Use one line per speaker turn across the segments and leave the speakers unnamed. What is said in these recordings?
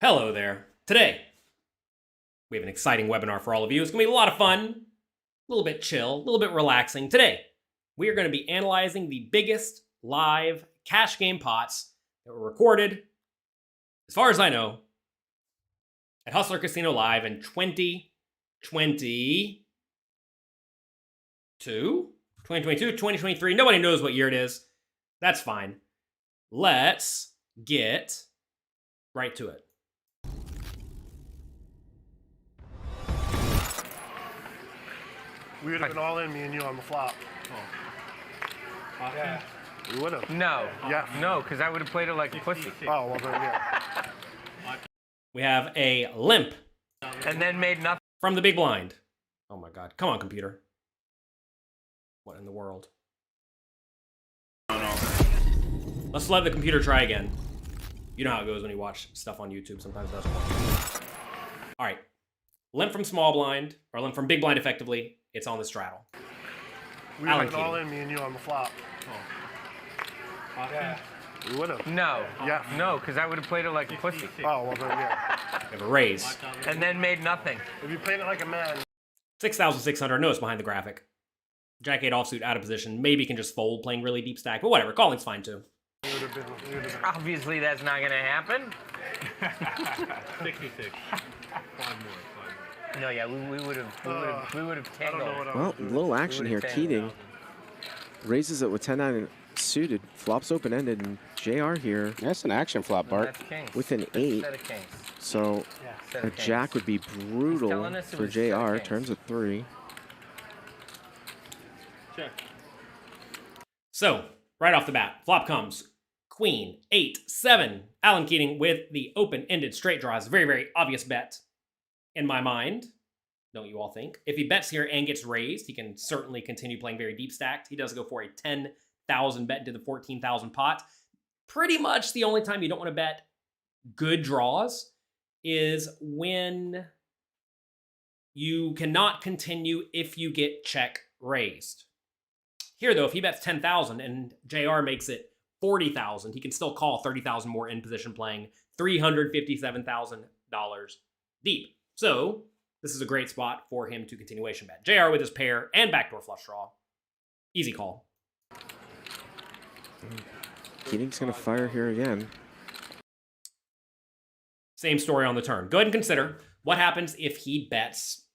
Hello there. Today, we have an exciting webinar for all of you. It's going to be a lot of fun, a little bit chill, a little bit relaxing. Today, we are going to be analyzing the biggest live cash game pots that were recorded, as far as I know, at Hustler Casino Live in 2022, 2023. Nobody knows what year it is. That's fine. Let's get right to it.
We would have been all in, me and you on the flop.
Oh.
Yeah. We would have.
No.
Yeah.
No, because I would have played it like a pussy.
Oh, well then, yeah.
We have a limp
And then made nothing.
from the big blind. Oh my god. Come on, computer. What in the world? Let's let the computer try again. You know how it goes when you watch stuff on YouTube. Sometimes it doesn't work. All right. Limp from small blind, or limp from big blind effectively. It's on the straddle.
We would
Alan
have been all
Keating.
in, me and you on the flop. Yeah. We would have.
No.
Yeah.
No, because I would have played it like a pussy.
Oh, well then, yeah.
We have a raise.
And then made nothing.
If you played it like a man.
6,600. No, it's behind the graphic. Jack 8 offsuit out of position. Maybe can just fold playing really deep stack, but whatever. Calling's fine too.
We would have been. We would have been.
Obviously, that's not going to happen.
66. Five more.
No, yeah, we would have
I don't know
tangled.
what I
Well,
was doing.
little action here.
Would've
Keating raises it with 10-9 suited, flops open-ended, and JR here
That's an action flop,
No,
Bart.
that's kings.
with an 8.
Set of kings.
So
Set
a
of kings.
jack would be brutal
telling us it
for
was set of
JR.
kings.
Turns a 3.
Check.
So, right off the bat, flop comes Queen, 8, 7. Alan Keating with the open-ended straight draws. Very, very obvious bet in my mind. Don't you all think? If he bets here and gets raised, he can certainly continue playing very deep stacked. He does go for a 10,000 bet into the 14,000 pot. Pretty much the only time you don't want to bet good draws is when you cannot continue if you get check raised. Here, though, if he bets 10,000 and JR makes it 40,000, he can still call 30,000 more in position playing $357,000 deep. So this is a great spot for him to continuation bet. JR with his pair and backdoor flush draw. Easy call.
Keating's going to fire here again.
Same story on the turn. Go ahead and consider what happens if he bets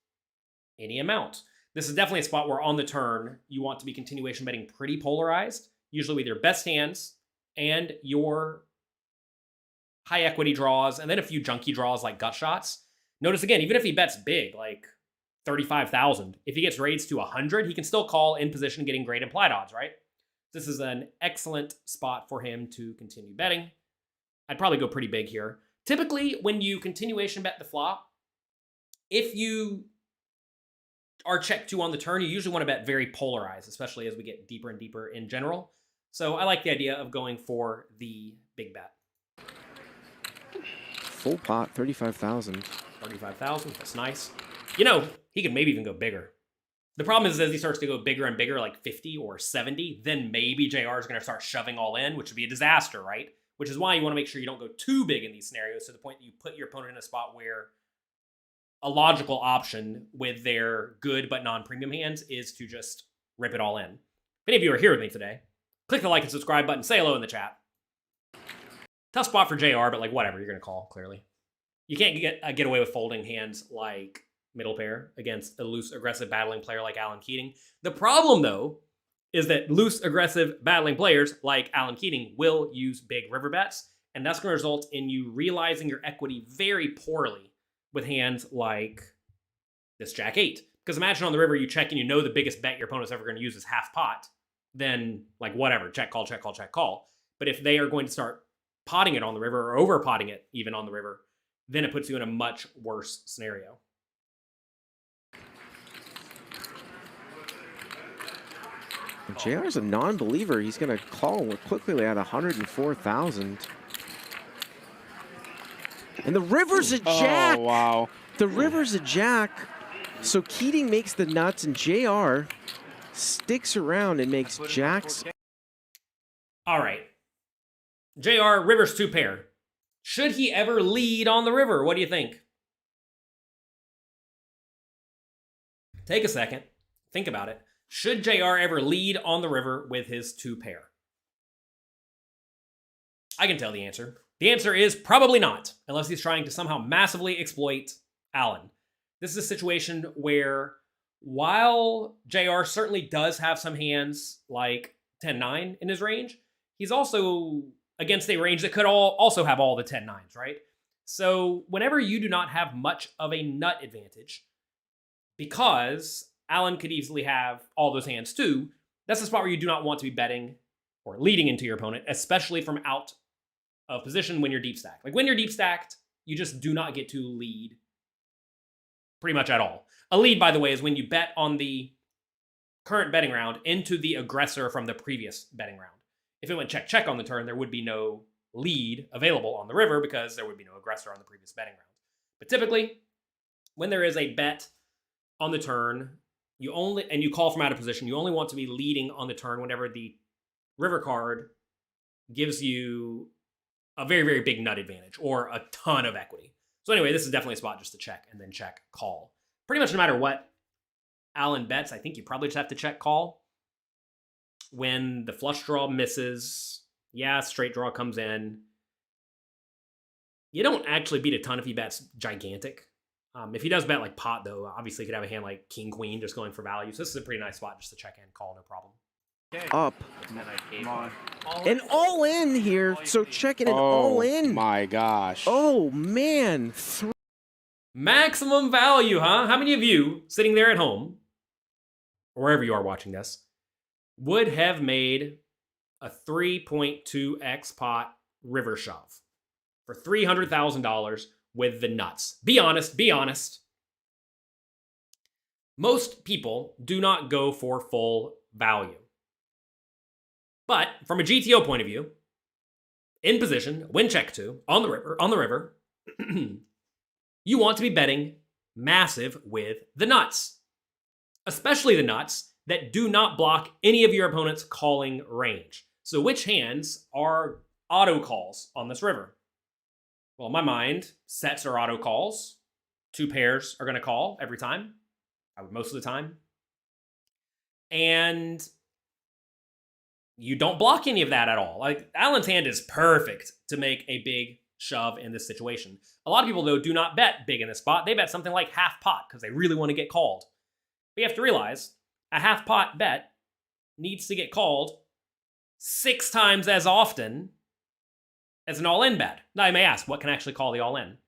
any amount. This is definitely a spot where on the turn, you want to be continuation betting pretty polarized, usually with your best hands and your high equity draws, and then a few junky draws like gut shots. Notice again, even if he bets big, like 35,000, if he gets raised to 100, he can still call in position getting great implied odds, right? This is an excellent spot for him to continue betting. I'd probably go pretty big here. Typically, when you continuation bet the flop, if you are check 2 on the turn, you usually want to bet very polarized, especially as we get deeper and deeper in general. So I like the idea of going for the big bet.
Full pot, 35,000.
35,000, that's nice. You know, he could maybe even go bigger. The problem is as he starts to go bigger and bigger, like 50 or 70, then maybe JR is going to start shoving all in, which would be a disaster, right? Which is why you want to make sure you don't go too big in these scenarios to the point that you put your opponent in a spot where a logical option with their good but non-premium hands is to just rip it all in. If any of you are here with me today, click the like and subscribe button, say hello in the chat. Tough spot for JR, but like whatever, you're going to call, clearly. You can't get away with folding hands like middle pair against a loose, aggressive, battling player like Alan Keating. The problem, though, is that loose, aggressive, battling players like Alan Keating will use big river bets, and that's going to result in you realizing your equity very poorly with hands like this Jack 8. Because imagine on the river you check and you know the biggest bet your opponent's ever going to use is half pot, then like whatever, check, call, check, call, check, call. But if they are going to start potting it on the river or over potting it even on the river, then it puts you in a much worse scenario.
JR is a non-believer. He's going to call quickly at 104,000. And the river's a jack.
Oh, wow.
The river's a jack. So Keating makes the nuts, and JR sticks around and makes jacks.
All right. JR, river's 2 pair. Should he ever lead on the river? What do you think? Take a second. Think about it. Should JR ever lead on the river with his 2-pair? I can tell the answer. The answer is probably not, unless he's trying to somehow massively exploit Alan. This is a situation where, while JR certainly does have some hands like 10-9 in his range, he's also against a range that could also have all the 10-9s, right? So whenever you do not have much of a nut advantage, because Alan could easily have all those hands too, that's the spot where you do not want to be betting or leading into your opponent, especially from out of position when you're deep stacked. Like when you're deep stacked, you just do not get to lead pretty much at all. A lead, by the way, is when you bet on the current betting round into the aggressor from the previous betting round. If it went check-check on the turn, there would be no lead available on the river because there would be no aggressor on the previous betting round. But typically, when there is a bet on the turn, you call from out of position, you only want to be leading on the turn whenever the river card gives you a very, very big nut advantage or a ton of equity. So anyway, this is definitely a spot just to check and then check call. Pretty much no matter what Alan bets, I think you probably just have to check call. When the flush draw misses, yeah, straight draw comes in. You don't actually beat a ton if he bets gigantic. If he does bet like pot, though, obviously he could have a hand like king, queen, just going for value. So this is a pretty nice spot just to check in, call, no problem.
Up.
And then I gave on.
And all in here. So checking it all in.
Oh my gosh.
Oh, man.
Maximum value, huh? How many of you sitting there at home, or wherever you are watching this, would have made a 3.2x pot river shove for $300,000 with the nuts? Be honest, be honest. Most people do not go for full value. But from a GTO point of view, in position, win check 2, on the river, you want to be betting massive with the nuts. Especially the nuts that do not block any of your opponent's calling range. So which hands are auto calls on this river? Well, in my mind, sets are auto calls. 2 pairs are going to call every time. Most of the time. And you don't block any of that at all. Like, Alan's hand is perfect to make a big shove in this situation. A lot of people, though, do not bet big in this spot. They bet something like half pot because they really want to get called. But you have to realize a half pot bet needs to get called 6 times as often as an all-in bet. Now, you may ask, what can actually call the all-in?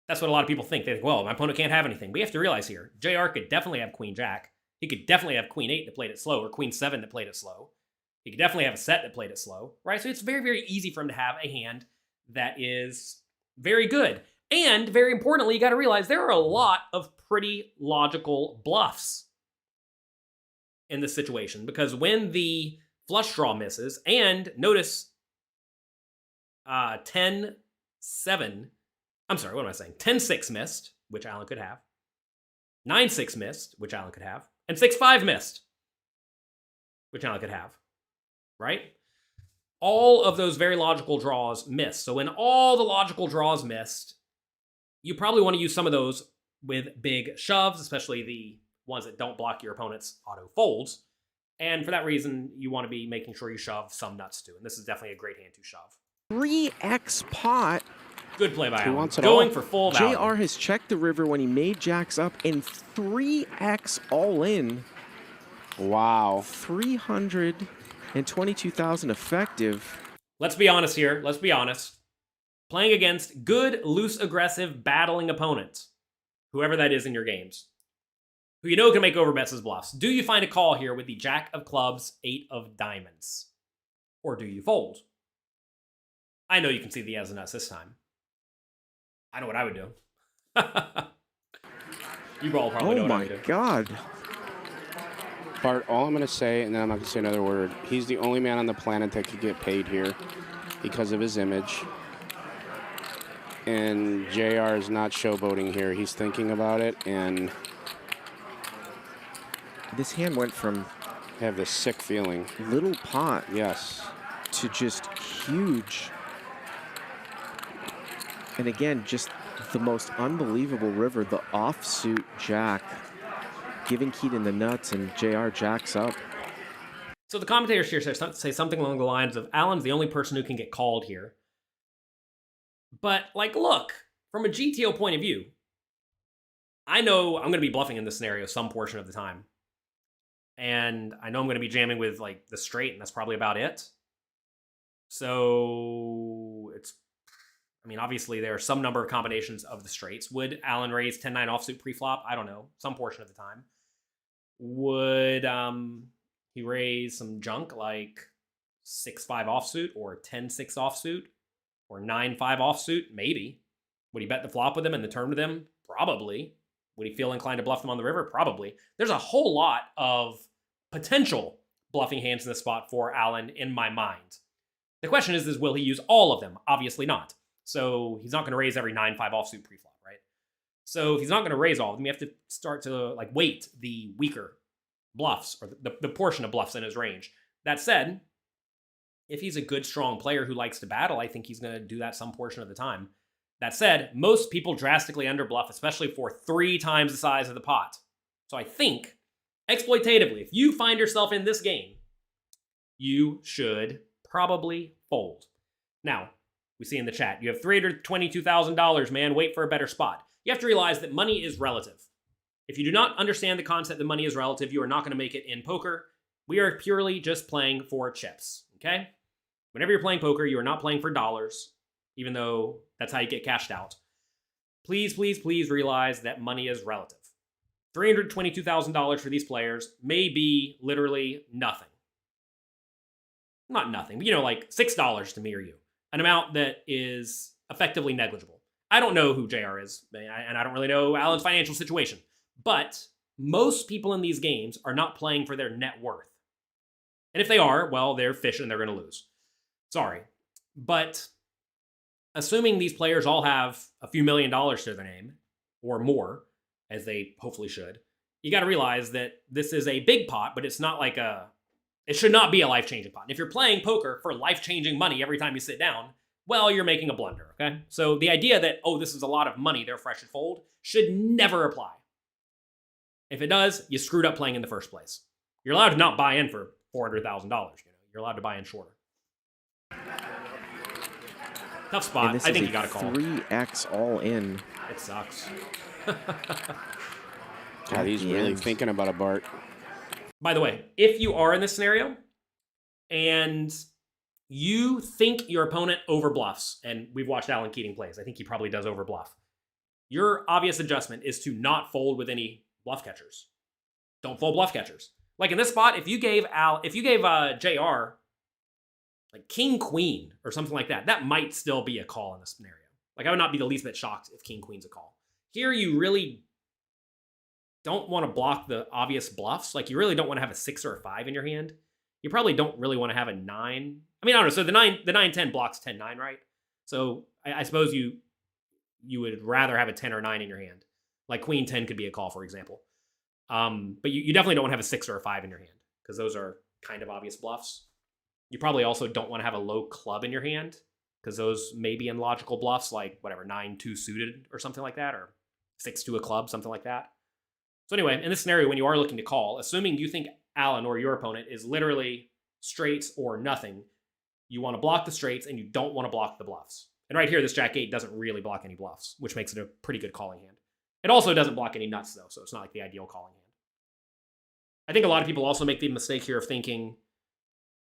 That's what a lot of people think. They think, well, my opponent can't have anything. But you have to realize here, JR could definitely have queen-jack. He could definitely have queen-8 that played it slow, or queen-7 that played it slow. He could definitely have a set that played it slow, right? So it's very, very easy for him to have a hand that is very good. And very importantly, you got to realize there are a lot of pretty logical bluffs in this situation, because when the flush draw misses, and notice 10-7, I'm sorry, what am I saying? 10-6 missed, which Alan could have. 9-6 missed, which Alan could have. And 6-5 missed, which Alan could have. Right? All of those very logical draws missed. So when all the logical draws missed, you probably want to use some of those with big shoves, especially the ones that don't block your opponent's auto folds. And for that reason, you want to be making sure you shove some nuts too. And this is definitely a great hand to shove.
3x pot.
Good play by
Who
Alan.
wants it
Going
all?
for full value.
JR has checked the river when he made jacks up, and 3x all in.
Wow.
322,000 effective.
Let's be honest here. Let's be honest. Playing against good, loose, aggressive, battling opponents, whoever that is in your games, who you know can make overbets as bluffs, do you find a call here with the Jack of Clubs, 8 of Diamonds? Or do you fold? I know you can see the as and nuts this time. I know what I would do. You all probably know what I would do.
Oh my God.
Bart, all I'm going to say, and then I'm not going to say another word, he's the only man on the planet that could get paid here because of his image. And JR is not showboating here. He's thinking about it, and
This hand went from
I have this sick feeling.
little pot.
Yes.
to just huge. And again, just the most unbelievable river, the offsuit jack, giving Keating the nuts, and JR jacks up.
So the commentators here say something along the lines of, Alan's the only person who can get called here. But, like, look, from a GTO point of view, I know I'm going to be bluffing in this scenario some portion of the time. And I know I'm going to be jamming with, like, the straight, and that's probably about it. So it's, I mean, obviously there are some number of combinations of the straights. Would Alan raise 10-9 offsuit pre-flop? I don't know. Some portion of the time. Would he raise some junk like 6-5 offsuit or 10-6 offsuit or 9-5 offsuit? Maybe. Would he bet the flop with them and the turn with them? Probably. Would he feel inclined to bluff them on the river? Probably. There's a whole lot of potential bluffing hands in this spot for Alan in my mind. The question is will he use all of them? Obviously not. So he's not going to raise every 9-5 offsuit preflop, right? So if he's not going to raise all of them, you have to start to like weight the weaker bluffs or the portion of bluffs in his range. That said, if he's a good, strong player who likes to battle, I think he's going to do that some portion of the time. That said, most people drastically underbluff, especially for 3 times the size of the pot. So I think, exploitatively, if you find yourself in this game, you should probably fold. Now, we see in the chat, you have $322,000, man, wait for a better spot. You have to realize that money is relative. If you do not understand the concept that money is relative, you are not going to make it in poker. We are purely just playing for chips, okay? Whenever you're playing poker, you are not playing for dollars, even though that's how you get cashed out. Please, please, please realize that money is relative. $322,000 for these players may be literally nothing. Not nothing, but like $6 to me or you. An amount that is effectively negligible. I don't know who JR is, and I don't really know Alan's financial situation. But most people in these games are not playing for their net worth. And if they are, well, they're fishing and they're going to lose. Sorry. But assuming these players all have a few $1 million to their name, or more, as they hopefully should, you got to realize that this is a big pot, but it's not like it should not be a life-changing pot. And if you're playing poker for life-changing money every time you sit down, well, you're making a blunder, okay? So the idea that, oh, this is a lot of money, therefore I should fold, should never apply. If it does, you screwed up playing in the first place. You're allowed to not buy in for $400,000. You're allowed to buy in shorter. Tough spot. I think you got to call.
3x all in.
It sucks.
God, he's really thinking about a Bart.
By the way, if you are in this scenario and you think your opponent overbluffs, and we've watched Alan Keating plays, I think he probably does overbluff. Your obvious adjustment is to not fold with any bluff catchers. Don't fold bluff catchers. Like in this spot, if you gave JR like king queen or something like that, that might still be a call in this scenario. Like I would not be the least bit shocked if king queen's a call. Here you really don't want to block the obvious bluffs. Like you really don't want to have a 6 or a 5 in your hand. You probably don't really want to have a 9. I mean, I don't know. So the 9-10 blocks 10-9, right? So I suppose you would rather have a 10 or 9 in your hand. Like queen 10 could be a call, for example. But you definitely don't want to have a 6 or a 5 in your hand because those are kind of obvious bluffs. You probably also don't want to have a low club in your hand because those may be illogical bluffs, like whatever, 9-2 suited or something like that, or 6-2 a club, something like that. So anyway, in this scenario, when you are looking to call, assuming you think Alan or your opponent is literally straights or nothing, you want to block the straights and you don't want to block the bluffs. And right here, this Jack 8 doesn't really block any bluffs, which makes it a pretty good calling hand. It also doesn't block any nuts, though, so it's not like the ideal calling hand. I think a lot of people also make the mistake here of thinking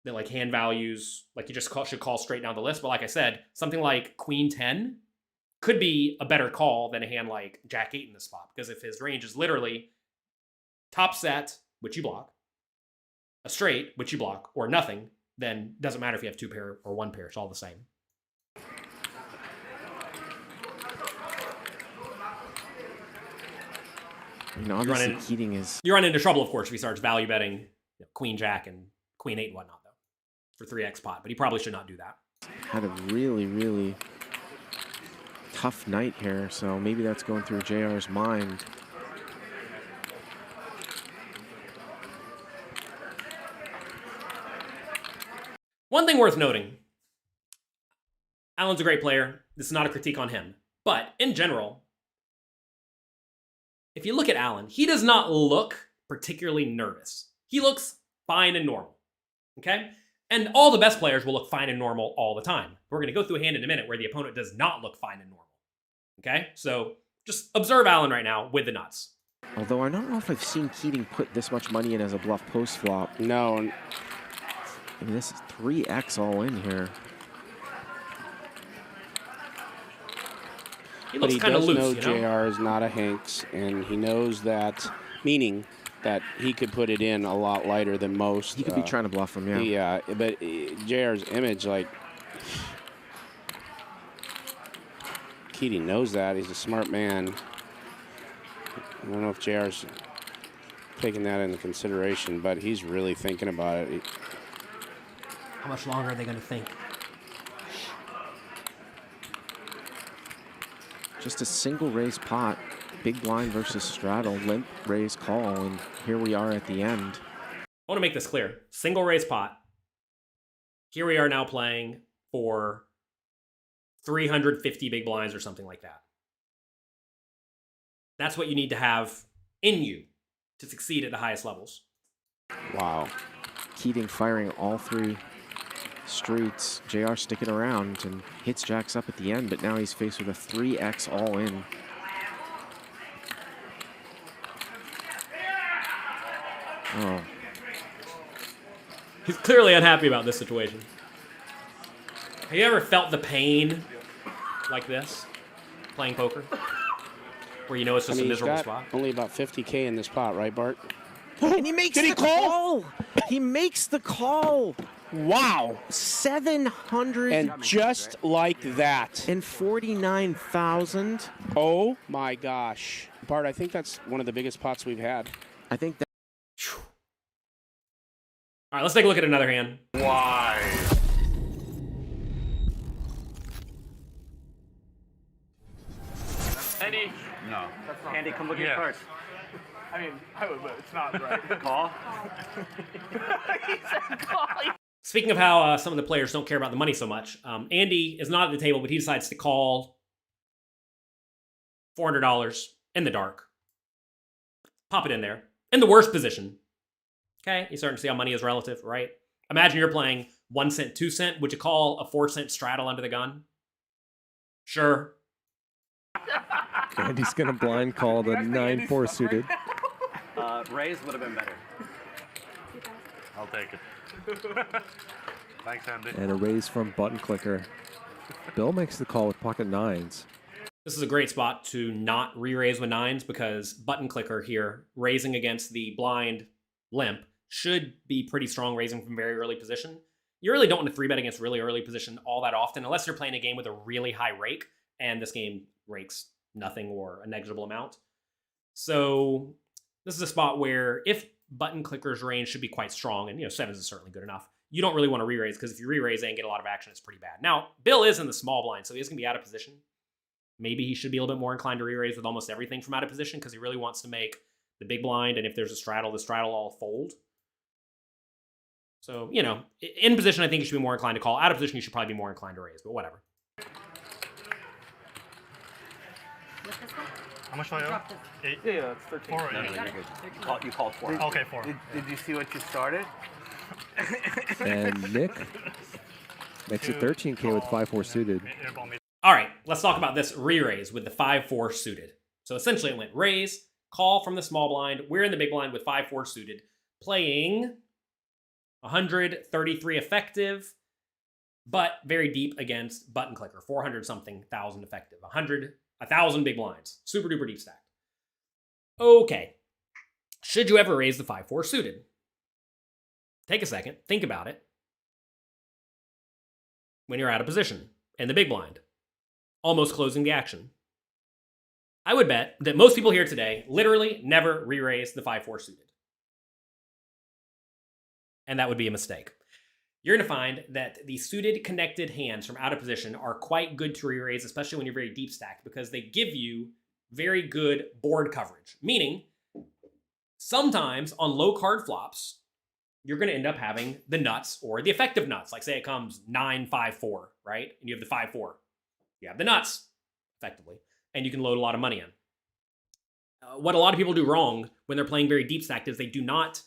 that like hand values, like you just should call straight down the list. But like I said, something like queen 10 could be a better call than a hand like Jack 8 in this spot. Because if his range is literally top set, which you block, a straight, which you block, or nothing, then it doesn't matter if you have 2 pair or 1 pair. It's all the same.
Obviously, Keating is...
You run into trouble, of course, if he starts value betting queen jack and queen 8 and whatnot, though, for 3x pot. But he probably should not do that.
Had a really, really tough night here, so maybe that's going through JR's mind.
One thing worth noting, Alan's a great player. This is not a critique on him. But in general, if you look at Alan, he does not look particularly nervous. He looks fine and normal, okay? And all the best players will look fine and normal all the time. We're going to go through a hand in a minute where the opponent does not look fine and normal, okay? So just observe Alan right now with the nuts.
Although I don't know if I've seen Keating put this much money in as a bluff post flop.
No,
I mean, this is 3x all in here.
He
but
looks
he
kind of
does
loose,
know
you know?
JR is not a Hanks, and he knows that, meaning that he could put it in a lot lighter than most.
He could be trying to bluff him, yeah.
Yeah, but JR's image, like, Keating knows that. He's a smart man. I don't know if JR's taking that into consideration, but he's really thinking about it.
How much longer are they going to think?
Just a single raise pot. Big blind versus straddle, limp raise call, and here we are at the end.
I want to make this clear. Single raise pot. Here we are now playing for 350 big blinds or something like that. That's what you need to have in you to succeed at the highest levels.
Wow.
Keating firing all three streets. JR sticking around and hits jacks up at the end, but now he's faced with a 3x all in. Oh.
He's clearly unhappy about this situation. Have you ever felt the pain like this, playing poker? Where you know it's just a
he's
miserable
got
spot?
only about 50K in this pot, right, Bart?
And he makes the call! He makes the call!
Wow.
700
And just like that.
and 49,000.
Oh my gosh. Bart, I think that's one of the biggest pots we've had.
I think that.
All right, let's take a look at another hand.
Why?
Andy.
No.
Andy, come look at your
Yeah.
cards.
I mean, I would, but it's not right.
Call.
Speaking of how some of the players don't care about the money so much, Andy is not at the table, but he decides to call $400 in the dark. Pop it in there. In the worst position. Okay, you're starting to see how money is relative, right? Imagine you're playing 1 cent, 2 cent. Would you call a 4-cent straddle under the gun? Sure.
Andy's going to blind call the 9-4 suited.
Raise would have been better.
I'll take it. Thanks, Andy.
And a raise from button clicker. Bill makes the call with pocket nines.
This is a great spot to not re-raise with nines because button clicker here, raising against the blind limp, should be pretty strong raising from very early position. You really don't want to 3-bet against really early position all that often unless you're playing a game with a really high rake, and this game rakes nothing or a negligible amount. So this is a spot where if button clicker's range should be quite strong, and 7s is certainly good enough, you don't really want to re-raise because if you re-raise and get a lot of action, it's pretty bad. Now, Bill is in the small blind, so he is going to be out of position. Maybe he should be a little bit more inclined to re-raise with almost everything from out of position because he really wants to make the big blind, and if there's a straddle, the straddle all fold. So, in position, I think you should be more inclined to call. Out of position, you should probably be more inclined to raise, but whatever.
How much do I owe? 8?
Yeah, it's 13.
4 or 8?
No, you're good. You called 4.
Okay, 4.
Did you see what you started?
And Nick makes it 13K with 5-4 suited.
Airball me.
All right, let's talk about this re-raise with the 5-4 suited. So essentially it went raise, call from the small blind. We're in the big blind with 5-4 suited, playing 133 effective, but very deep against button clicker, 400 something thousand effective, 1,000 big blinds, super duper deep stacked. Okay, should you ever raise the 5-4 suited? Take a second, think about it. When you're out of position in the big blind, almost closing the action. I would bet that most people here today literally never re-raise the 5-4 suited. And that would be a mistake. You're going to find that the suited connected hands from out of position are quite good to re-raise, especially when you're very deep stacked, because they give you very good board coverage. Meaning, sometimes on low card flops, you're going to end up having the nuts or the effective nuts. Like say it comes 9-5-4, right? And you have the 5-4. You have the nuts, effectively, and you can load a lot of money in. What a lot of people do wrong when they're playing very deep stacked is they do not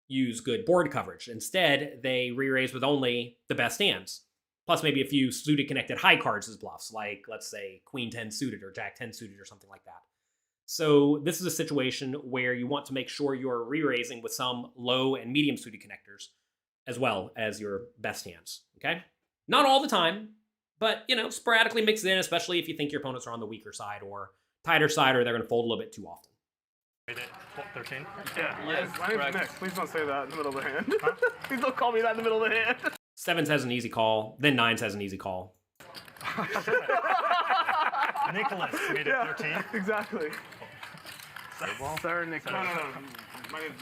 use good board coverage. Instead, they re-raise with only the best hands, plus maybe a few suited connected high cards as bluffs, like let's say Queen 10 suited or Jack 10 suited or something like that. So this is a situation where you want to make sure you're re-raising with some low and medium suited connectors as well as your best hands, okay? Not all the time, but, you know, sporadically mix it in, especially if you think your opponents are on the weaker side or tighter side or they're going to fold a little bit too often.
13?
Yeah. My name's Nick. Please don't say that in the middle of the hand. Huh? Please don't call me that in the middle of the hand.
7s has an easy call, then 9s has an easy call.
Nicholas made it 13.
Exactly.
Sir Nicholas.
No. My name's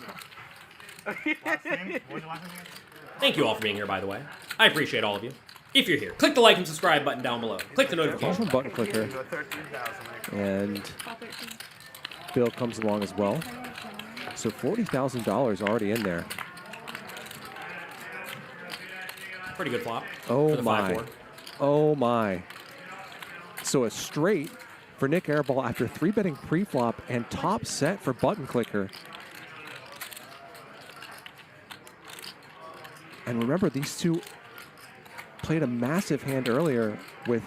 Nick.
Last name? What was your last name?
Thank you all for being here, by the way. I appreciate all of you. If you're here, click the like and subscribe button down below. Click the notification.
Also button clicker.
Go 13,000.
And Bill comes along as well. So $40,000 already in there.
Pretty good flop.
Oh
for the
my.
5-4.
Oh my. So a straight for Nik Airball after 3-betting pre-flop and top set for button clicker. And remember, these two played a massive hand earlier with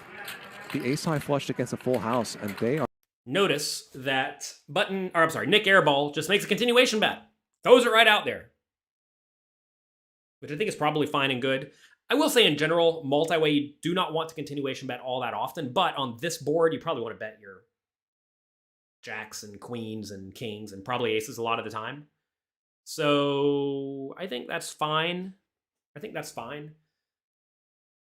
the ace-high flushed against a full house, and they are...
Notice that Nik Airball just makes a continuation bet. Throws it right out there. Which I think is probably fine and good. I will say in general, multi-way, you do not want to continuation bet all that often, but on this board, you probably want to bet your jacks and queens and kings and probably aces a lot of the time. So I think that's fine.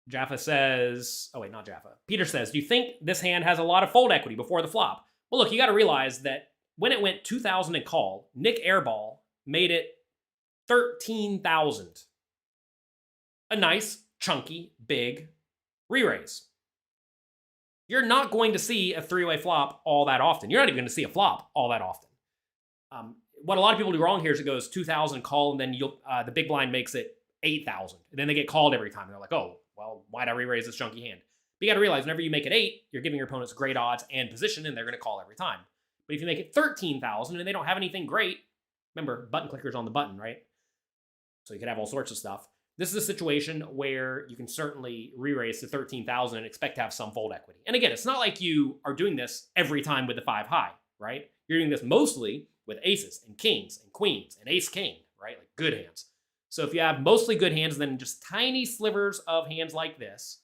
Jaffa says, oh wait, not Jaffa. Peter says, do you think this hand has a lot of fold equity before the flop? Well, look, you got to realize that when it went 2,000 and call, Nik Airball made it 13,000. A nice, chunky, big re-raise. You're not going to see a three-way flop all that often. You're not even going to see a flop all that often. What a lot of people do wrong here is it goes 2,000 call, and then the big blind makes it 8,000. And then they get called every time. And they're like, oh, well, why'd I re-raise this chunky hand? But you got to realize whenever you make it 8, you're giving your opponents great odds and position, and they're going to call every time. But if you make it 13,000 and they don't have anything great, remember, button clicker's on the button, right? So you could have all sorts of stuff. This is a situation where you can certainly re-raise to 13,000 and expect to have some fold equity. And again, it's not like you are doing this every time with the 5 high, right? You're doing this mostly with aces and kings and queens and ace-king, right? Like good hands. So if you have mostly good hands and then just tiny slivers of hands like this,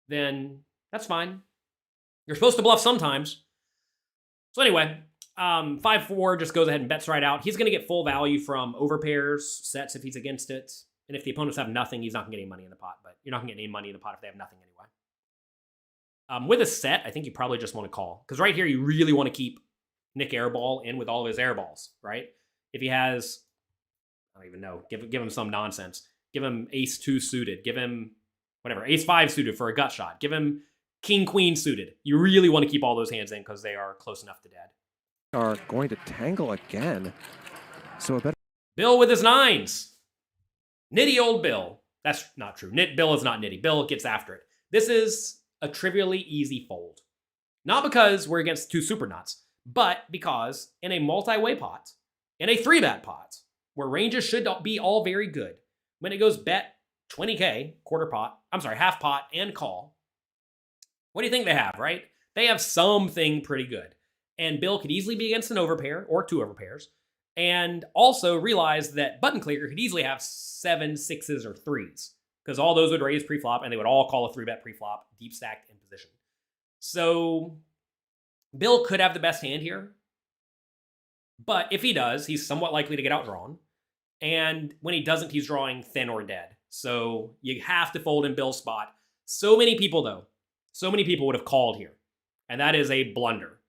then that's fine. You're supposed to bluff sometimes. So anyway, 5-4 just goes ahead and bets right out. He's going to get full value from overpairs, sets if he's against it. And if the opponents have nothing, he's not going to get any money in the pot. But you're not going to get any money in the pot if they have nothing anyway. With a set, I think you probably just want to call. Because right here, you really want to keep Nik Airball in with all of his airballs, right? If he has, I don't even know, give him some nonsense. Give him ace-2 suited. Give him, whatever, ace-5 suited for a gut shot. Give him king-queen suited. You really want to keep all those hands in because they are close enough to dead.
Are going to tangle again. So a better...
Bill with his 9s. Nitty old Bill. That's not true. Bill is not nitty. Bill gets after it. This is a trivially easy fold. Not because we're against 2 super nuts, but because in a multi-way pot, in a 3-bet pot, where ranges should be all very good, when it goes bet 20K, half pot, and call, what do you think they have, right? They have something pretty good. And Bill could easily be against an overpair or 2 overpairs, and also realize that button clicker could easily have 7, 6s, or 3s, because all those would raise pre-flop, and they would all call a 3-bet pre-flop, deep stacked in position. So Bill could have the best hand here, but if he does, he's somewhat likely to get outdrawn, and when he doesn't, he's drawing thin or dead. So you have to fold in Bill's spot. So many people, though, would have called here, and that is a blunder.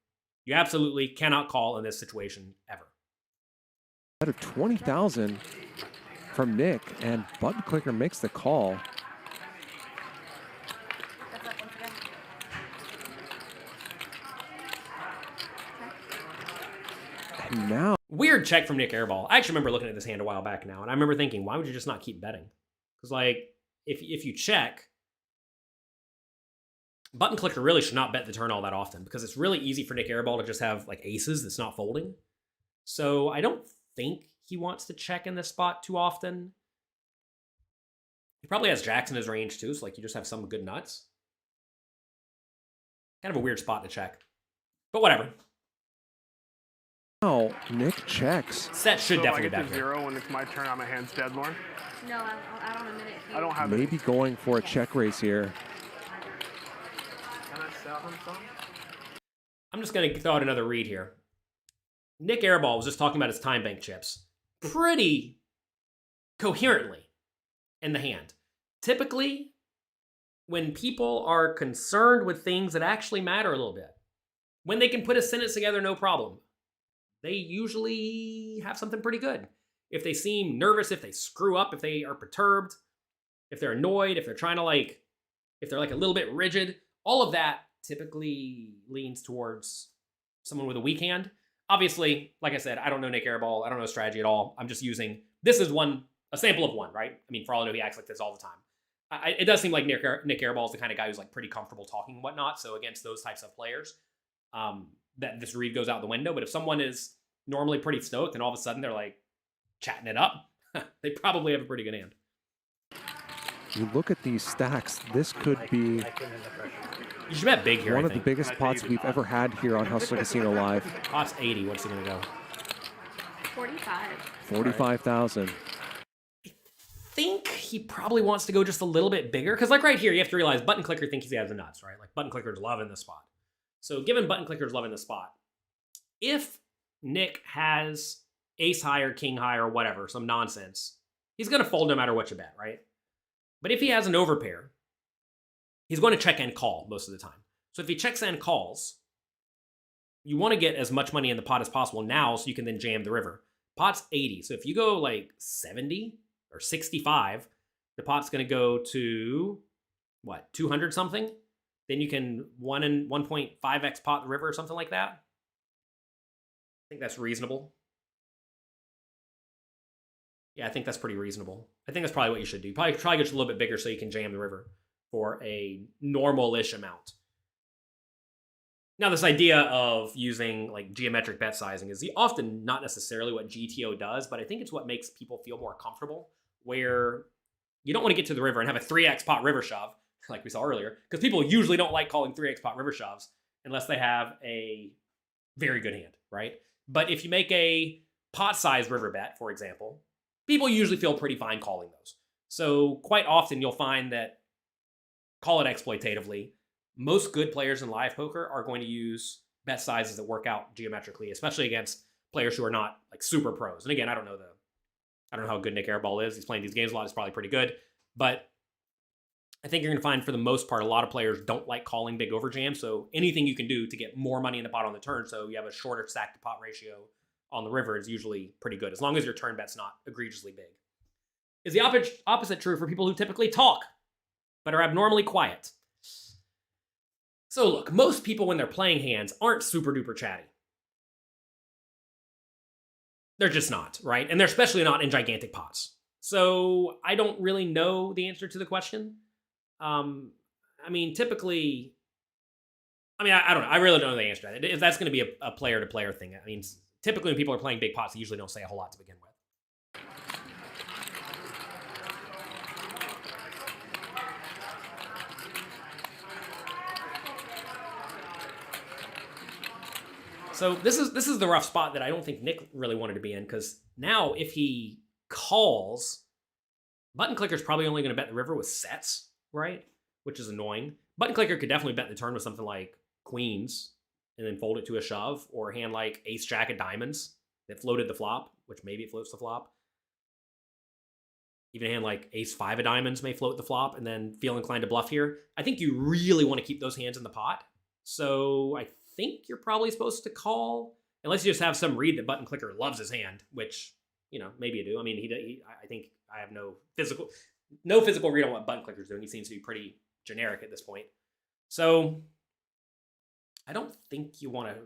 You absolutely cannot call in this situation ever.
Out of 20,000 from Nick, and button clicker makes the call. And now
Weird check from Nik Airball. I actually remember looking at this hand a while back now, and I remember thinking, why would you just not keep betting? Because, like, if you check, button clicker really should not bet the turn all that often because it's really easy for Nik Airball to just have, like, aces that's not folding. So I don't think he wants to check in this spot too often. He probably has jacks in his range, too, so, like, you just have some good nuts. Kind of a weird spot to check. But whatever.
Oh, Nick checks.
Set should
So
definitely
I get
bet
to
here.
0 when it's my turn on my hand's dead, Lauren?
No, I don't admit it.
I don't have
Maybe
any.
going for a check raise here.
Can I sell him some?
I'm just going to throw out another read here. Nik Airball was just talking about his time bank chips pretty coherently in the hand. Typically, when people are concerned with things that actually matter a little bit, when they can put a sentence together, no problem, they usually have something pretty good. If they seem nervous, if they screw up, if they are perturbed, if they're annoyed, if they're trying to if they're like a little bit rigid, all of that typically leans towards someone with a weak hand. Obviously, like I said, I don't know Nik Airball. I don't know strategy at all. I'm just using, this is a sample of one, right? I mean, for all I know, he acts like this all the time. It does seem like Nik Airball is the kind of guy who's like pretty comfortable talking and whatnot. So against those types of players, that this read goes out the window. But if someone is normally pretty stoked and all of a sudden they're like chatting it up, they probably have a pretty good hand.
You look at these stacks, this could be
You should bet big here,
one
I
of the
think.
biggest pots we've ever had here on Hustler Casino Live.
Pot's 80. What's he going to go?
45.
45,000.
I think he probably wants to go just a little bit bigger. Because like right here, you have to realize button clicker thinks he has the nuts, right? Like button clicker's loving the spot. So given button clicker's loving the spot, if Nick has ace high or king high or whatever, some nonsense, he's going to fold no matter what you bet, right? But if he has an overpair, he's going to check and call most of the time. So if he checks and calls, you want to get as much money in the pot as possible now so you can then jam the river. Pot's 80. So if you go like 70 or 65, the pot's going to go to, what, 200 something? Then you can 1.5x pot the river or something like that. I think that's reasonable. Yeah, I think that's pretty reasonable. I think that's probably what you should do. Probably get a little bit bigger so you can jam the river for a normal-ish amount. Now, this idea of using like geometric bet sizing is often not necessarily what GTO does, but I think it's what makes people feel more comfortable, where you don't want to get to the river and have a 3x pot river shove, like we saw earlier, because people usually don't like calling 3x pot river shoves unless they have a very good hand, right? But if you make a pot size river bet, for example, people usually feel pretty fine calling those. So quite often you'll find that, call it exploitatively, most good players in live poker are going to use bet sizes that work out geometrically, especially against players who are not like super pros. And again, I don't know how good Nik Airball is. He's playing these games a lot. He's probably pretty good. But I think you're going to find for the most part, a lot of players don't like calling big overjams. So anything you can do to get more money in the pot on the turn, so you have a shorter stack to pot ratio on the river, is usually pretty good, as long as your turn bet's not egregiously big. Is the opposite true for people who typically talk, but are abnormally quiet? So look, most people when they're playing hands aren't super duper chatty. They're just not, right? And they're especially not in gigantic pots. So I don't really know the answer to the question. I mean, typically, I don't know. I really don't know the answer to that. If that's going to be a player-to-player thing. I mean, typically when people are playing big pots, they usually don't say a whole lot to begin with. So this is the rough spot that I don't think Nick really wanted to be in, because now if he calls, button clicker's probably only going to bet the river with sets, right? Which is annoying. Button clicker could definitely bet the turn with something like queens and then fold it to a shove, or a hand like ace jack of diamonds that floated the flop, which maybe it floats the flop. Even a hand like ace five of diamonds may float the flop and then feel inclined to bluff here. I think you really want to keep those hands in the pot. So I think you're probably supposed to call, unless you just have some read that button clicker loves his hand, which, you know, maybe you do. I mean, I think I have no physical read on what button clicker's doing. He seems to be pretty generic at this point. So I don't think you want to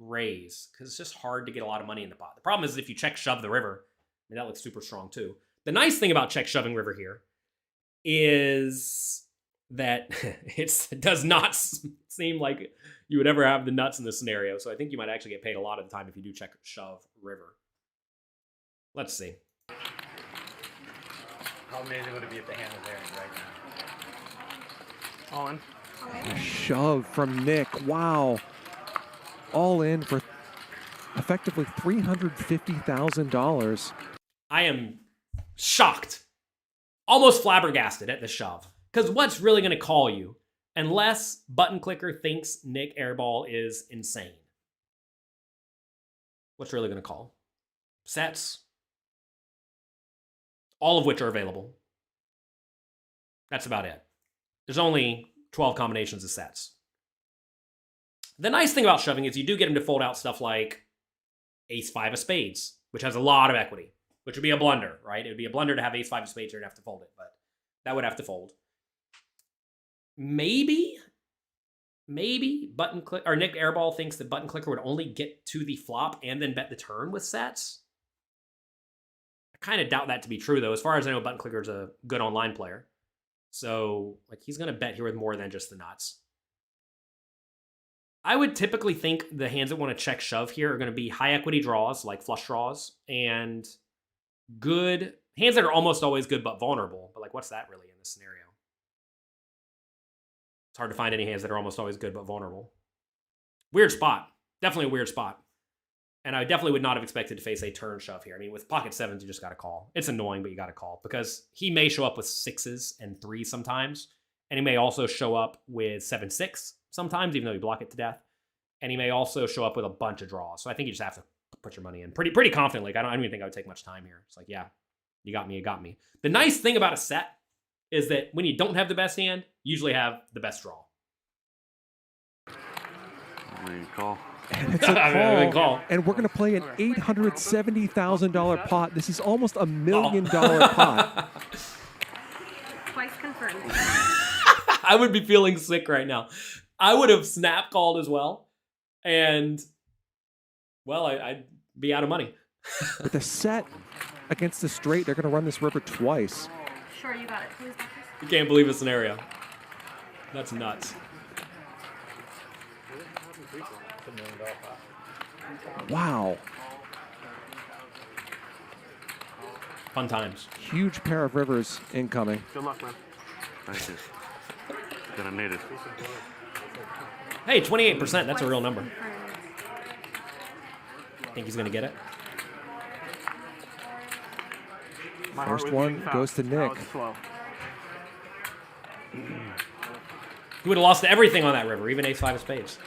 raise because it's just hard to get a lot of money in the pot. The problem is if you check shove the river, I mean, that looks super strong too. The nice thing about check shoving river here is that it does not seem like you would ever have the nuts in this scenario. So I think you might actually get paid a lot of the time if you do check shove river. Let's see.
How amazing would it be if the hand was there right now?
Owen.
A shove from Nik. Wow. All in for effectively $350,000.
I am shocked, almost flabbergasted at the shove. Because what's really going to call you, unless Button Clicker thinks Nik Airball is insane? What's really going to call? Sets. All of which are available. That's about it. There's only 12 combinations of sets. The nice thing about shoving is you do get him to fold out stuff like Ace-5 of spades, which has a lot of equity, which would be a blunder, right? It would be a blunder to have Ace-5 of spades here and have to fold it, but that would have to fold. Maybe Button Click or Nik Airball thinks that Button Clicker would only get to the flop and then bet the turn with sets. I kind of doubt that to be true, though. As far as I know, Button Clicker is a good online player. So, like, he's going to bet here with more than just the nuts. I would typically think the hands that want to check shove here are going to be high equity draws, like flush draws, and good hands that are almost always good but vulnerable. But, like, what's that really in this scenario? It's hard to find any hands that are almost always good but vulnerable. Weird spot. Definitely a weird spot. And I definitely would not have expected to face a turn shove here. I mean, with pocket sevens, you just got to call. It's annoying, but you got to call because he may show up with 6s and 3s sometimes. And he may also show up with 7-6 sometimes, even though you block it to death. And he may also show up with a bunch of draws. So I think you just have to put your money in pretty confidently. Like, I don't even think I would take much time here. It's like, yeah, you got me, you got me. The nice thing about a set is that when you don't have the best hand, you usually have the best draw.
Call.
And it's a call. And we're going to play an $870,000 pot. This is almost $1 million pot.
Twice confirmed.
I would be feeling sick right now. I would have snap called as well. And, well, I'd be out of money.
With a set against the straight, they're going to run this river twice.
Sure, you got it. Please,
You can't believe the scenario. That's nuts.
Wow.
Fun times.
Huge pair of rivers incoming.
Good luck, man.
Thank you. Gonna need it.
Hey, 28%. That's a real number. Think he's going to get it?
My heart
First
was
one
beating fast.
goes to
Now
Nik.
it's slow.
He would have lost everything on that river, even Ace-5 of spades.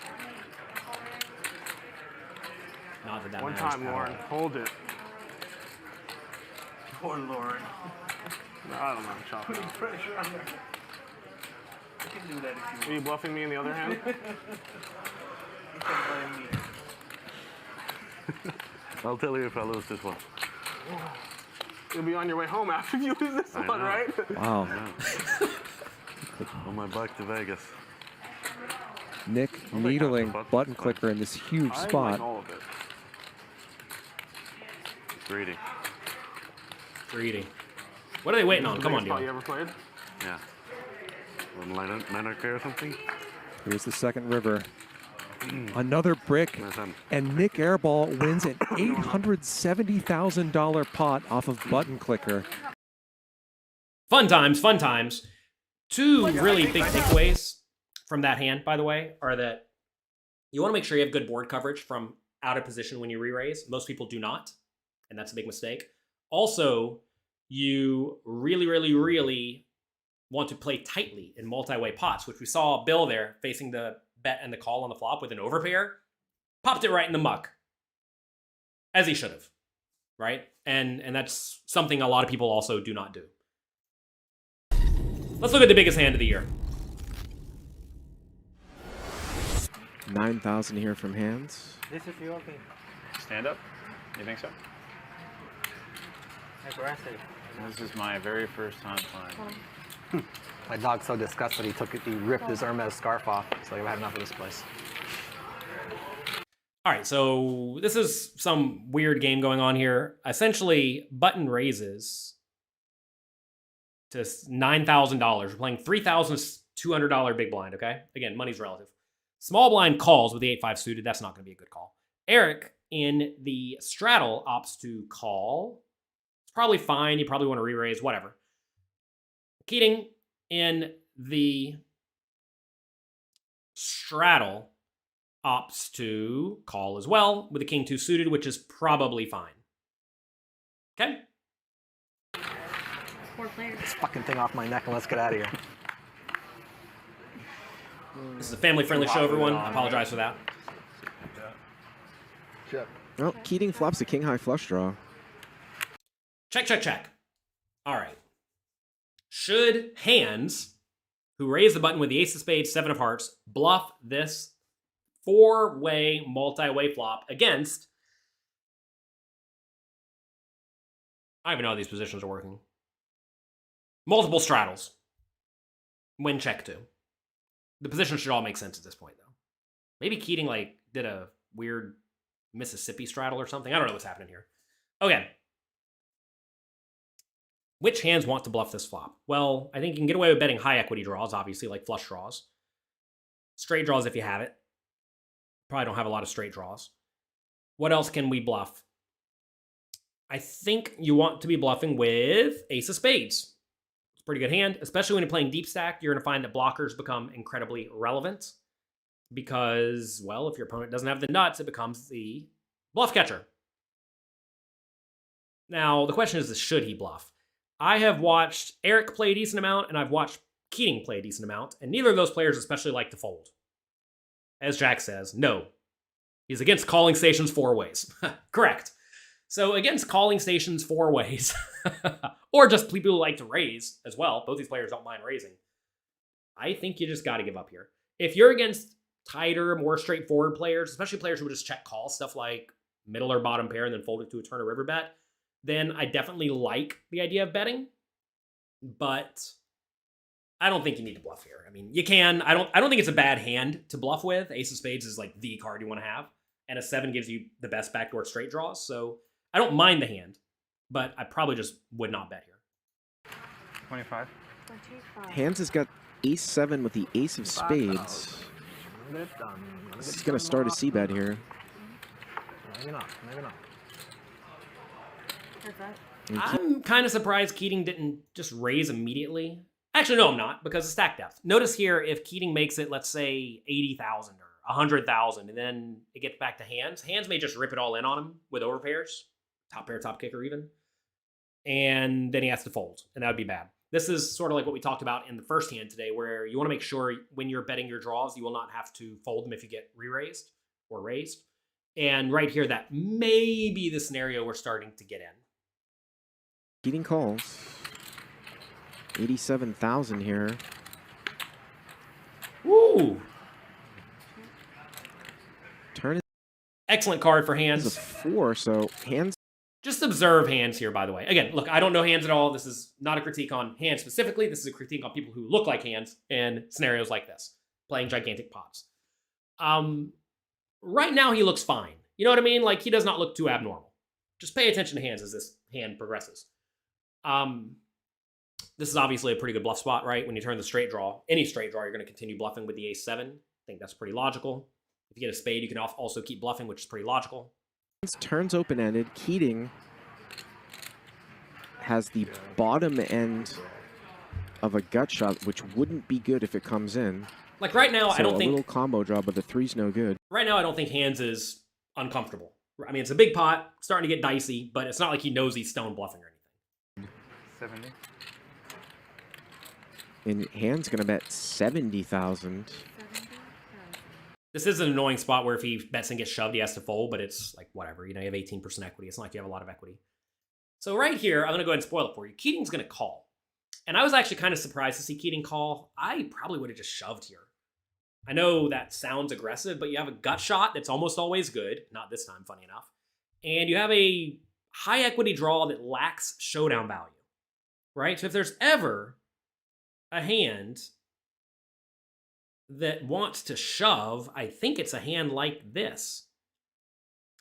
Not that that
One
matters.
time, Lauren. Hold it. Poor Lauren. No, I don't know. Chop it off.
Pressure on her. I can do that if
Are you bluffing me in the other hand?
you can blame me.
I'll tell you if I lose this one.
You'll be on your way home after you lose this
I
one,
know.
right?
Wow.
On my back to Vegas.
Nik needling Button Clicker in this huge
I
spot.
like all of it.
Greedy.
Greedy. What are they waiting on? Come on,
Biggest pot
dude.
you ever played?
Yeah. One Lanark or something?
Here's the second river. Another brick.
Nice hand.
And Nik Airball wins an $870,000 pot off of Button Clicker.
Fun times, fun times. Two really big takeaways from that hand, by the way, are that you want to make sure you have good board coverage from out of position when you re-raise. Most people do not, and that's a big mistake. Also, you really, really, really want to play tightly in multi-way pots, which we saw Bill there facing the bet and the call on the flop with an overpair. Popped it right in the muck, as he should have, right? And that's something a lot of people also do not do. Let's look at the biggest hand of the year.
9,000 here from Handz.
This is you okay?
Stand up? You think so?
Aggressive.
This is my very first time playing.
My dog's so disgusted he ripped his Hermes scarf off. So I've had enough of this place.
All right, so this is some weird game going on here. Essentially, button raises to $9,000. We're playing $3,200 big blind, okay? Again, money's relative. Small blind calls with the 8-5 suited. That's not going to be a good call. Eric in the straddle opts to call. It's probably fine. You probably want to re-raise, whatever. Keating in the straddle opts to call as well with the king 2 suited, which is probably fine. Okay?
4 players.
This fucking thing off my neck and let's get out of here.
This is a family-friendly show, everyone. I apologize for that.
Check.
Oh, Keating flops a king high flush draw.
Check, check, check. All right. Should Handz, who raised the button with the ace of spades, 7 of hearts, bluff this 4-way multi-way flop against... I don't even know how these positions are working. Multiple straddles. When check 2. The position should all make sense at this point, though. Maybe Keating, like, did a weird Mississippi straddle or something. I don't know what's happening here. Okay. Which hands want to bluff this flop? Well, I think you can get away with betting high equity draws, obviously, like flush draws. Straight draws if you have it. Probably don't have a lot of straight draws. What else can we bluff? I think you want to be bluffing with ace of spades. It's a pretty good hand, especially when you're playing deep stack. You're going to find that blockers become incredibly relevant because, well, if your opponent doesn't have the nuts, it becomes the bluff catcher. Now, the question is, should he bluff? I have watched Eric play a decent amount, and I've watched Keating play a decent amount, and neither of those players especially like to fold. As Jack says, no. He's against calling stations 4 ways. Correct. So against calling stations 4 ways, or just people who like to raise as well, both these players don't mind raising, I think you just got to give up here. If you're against tighter, more straightforward players, especially players who would just check call, stuff like middle or bottom pair and then fold it to a turn or river bet, then I definitely like the idea of betting, but I don't think you need to bluff here. I mean, you can. I don't think it's a bad hand to bluff with. Ace of spades is like the card you want to have, and a 7 gives you the best backdoor straight draws, so I don't mind the hand, but I probably just would not bet here.
25.
25.
Handz has got ace-7 with the ace of spades. This is going to start a c-bet here.
Maybe not. Maybe not.
What's that?
I'm kind of surprised Keating didn't just raise immediately. Actually, no, I'm not, because of stack depth. Notice here, if Keating makes it, let's say, 80,000 or 100,000, and then it gets back to Handz, Handz may just rip it all in on him with overpairs, top pair, top kicker even, and then he has to fold, and that would be bad. This is sort of like what we talked about in the first hand today, where you want to make sure when you're betting your draws, you will not have to fold them if you get re-raised or raised. And right here, that may be the scenario we're starting to get in.
Keating calls. 87,000 here.
Woo!
Turn
Excellent card for
is a
Handz.
4, so Handz.
Just observe Handz here, by the way. Again, look, I don't know Handz at all. This is not a critique on Handz specifically. This is a critique on people who look like Handz in scenarios like this, playing gigantic pots. Right now, he looks fine. You know what I mean? Like, he does not look too abnormal. Just pay attention to Handz as this hand progresses. This is obviously a pretty good bluff spot, right? When you turn the straight draw, any straight draw, you're going to continue bluffing with the ace-7. I think that's pretty logical. If you get a spade, you can also keep bluffing, which is pretty logical.
Turns open-ended. Keating has the bottom end of a gut shot, which wouldn't be good if it comes in.
Like right now,
So
I don't
a
think
little combo draw, but the 3's no good.
right now I don't think Handz is uncomfortable. I mean, it's a big pot, starting to get dicey, but it's not like he knows he's stone bluffing or anything.
70.
And Handz gonna bet 70,000.
This is an annoying spot where if he bets and gets shoved, he has to fold, but it's like whatever. You know, you have 18% equity. It's not like you have a lot of equity. So right here, I'm going to go ahead and spoil it for you. Keating's going to call. And I was actually kind of surprised to see Keating call. I probably would have just shoved here. I know that sounds aggressive, but you have a gut shot that's almost always good. Not this time, funny enough. And you have a high equity draw that lacks showdown value, right? So if there's ever a hand that wants to shove, I think it's a hand like this.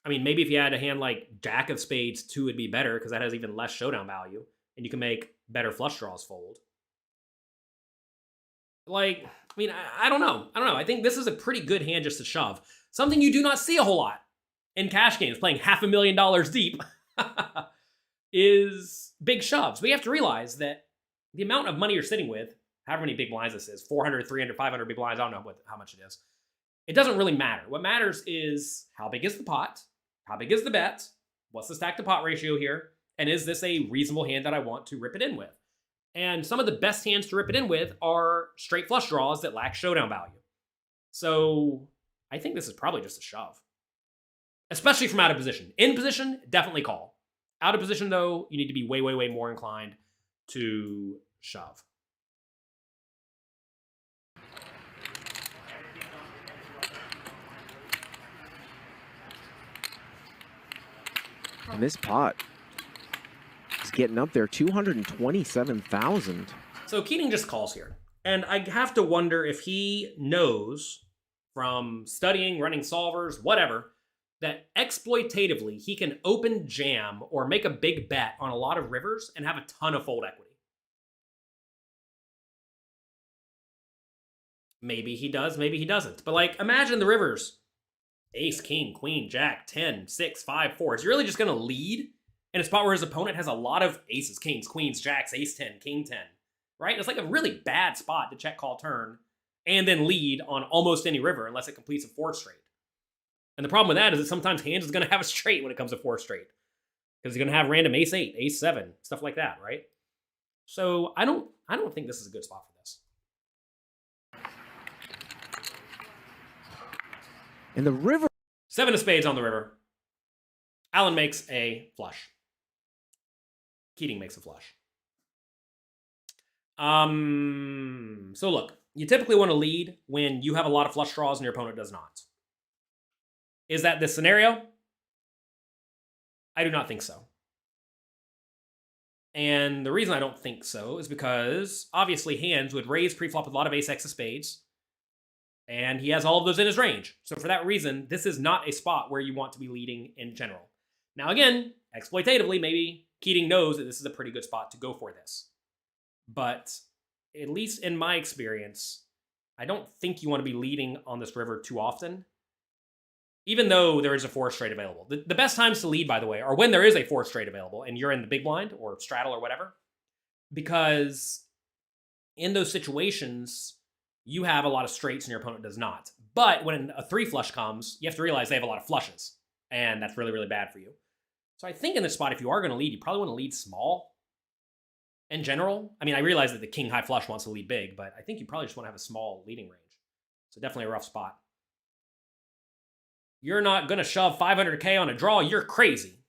I mean, maybe if you had a hand like Jack of Spades 2 would be better because that has even less showdown value, and you can make better flush draws fold. Like, I mean, I don't know. I think this is a pretty good hand just to shove. Something you do not see a whole lot in cash games, playing $500,000 deep, is big shoves. But you have to realize that the amount of money you're sitting with, however many big blinds this is, 400, 300, 500 big blinds, I don't know how much it is. It doesn't really matter. What matters is how big is the pot, how big is the bet, what's the stack to pot ratio here, and is this a reasonable hand that I want to rip it in with? And some of the best hands to rip it in with are straight flush draws that lack showdown value. So I think this is probably just a shove, especially from out of position. In position, definitely call. Out of position, though, you need to be way, way, way more inclined to shove.
And this pot is getting up there, 227,000.
So Keating just calls here. And I have to wonder if he knows from studying, running solvers, whatever, that exploitatively he can open jam or make a big bet on a lot of rivers and have a ton of fold equity. Maybe he does, maybe he doesn't. But like, imagine the rivers. Ace, king, queen, jack, 10, 6, 5, 4. Is he really just going to lead in a spot where his opponent has a lot of aces, kings, queens, jacks, ace 10, king 10, right? It's like a really bad spot to check call turn and then lead on almost any river unless it completes a 4 straight. And the problem with that is that sometimes hands is going to have a straight when it comes to 4 straight because he's going to have random ace 8, ace 7, stuff like that, right? So I don't think this is a good spot for this.
And the river.
7 of spades on the river. Alan makes a flush. Keating makes a flush. So look, you typically want to lead when you have a lot of flush draws and your opponent does not. Is that this scenario? I do not think so. And the reason I don't think so is because obviously hands would raise preflop with a lot of ace X of spades. And he has all of those in his range. So for that reason, this is not a spot where you want to be leading in general. Now again, exploitatively, maybe Keating knows that this is a pretty good spot to go for this. But at least in my experience, I don't think you want to be leading on this river too often, even though there is a 4 straight available. The best times to lead, by the way, are when there is a 4 straight available and you're in the big blind or straddle or whatever. Because in those situations, you have a lot of straights and your opponent does not. But when a 3 flush comes, you have to realize they have a lot of flushes. And that's really, really bad for you. So I think in this spot, if you are going to lead, you probably want to lead small in general. I mean, I realize that the king high flush wants to lead big, but I think you probably just want to have a small leading range. So definitely a rough spot. You're not going to shove 500K on a draw. You're crazy.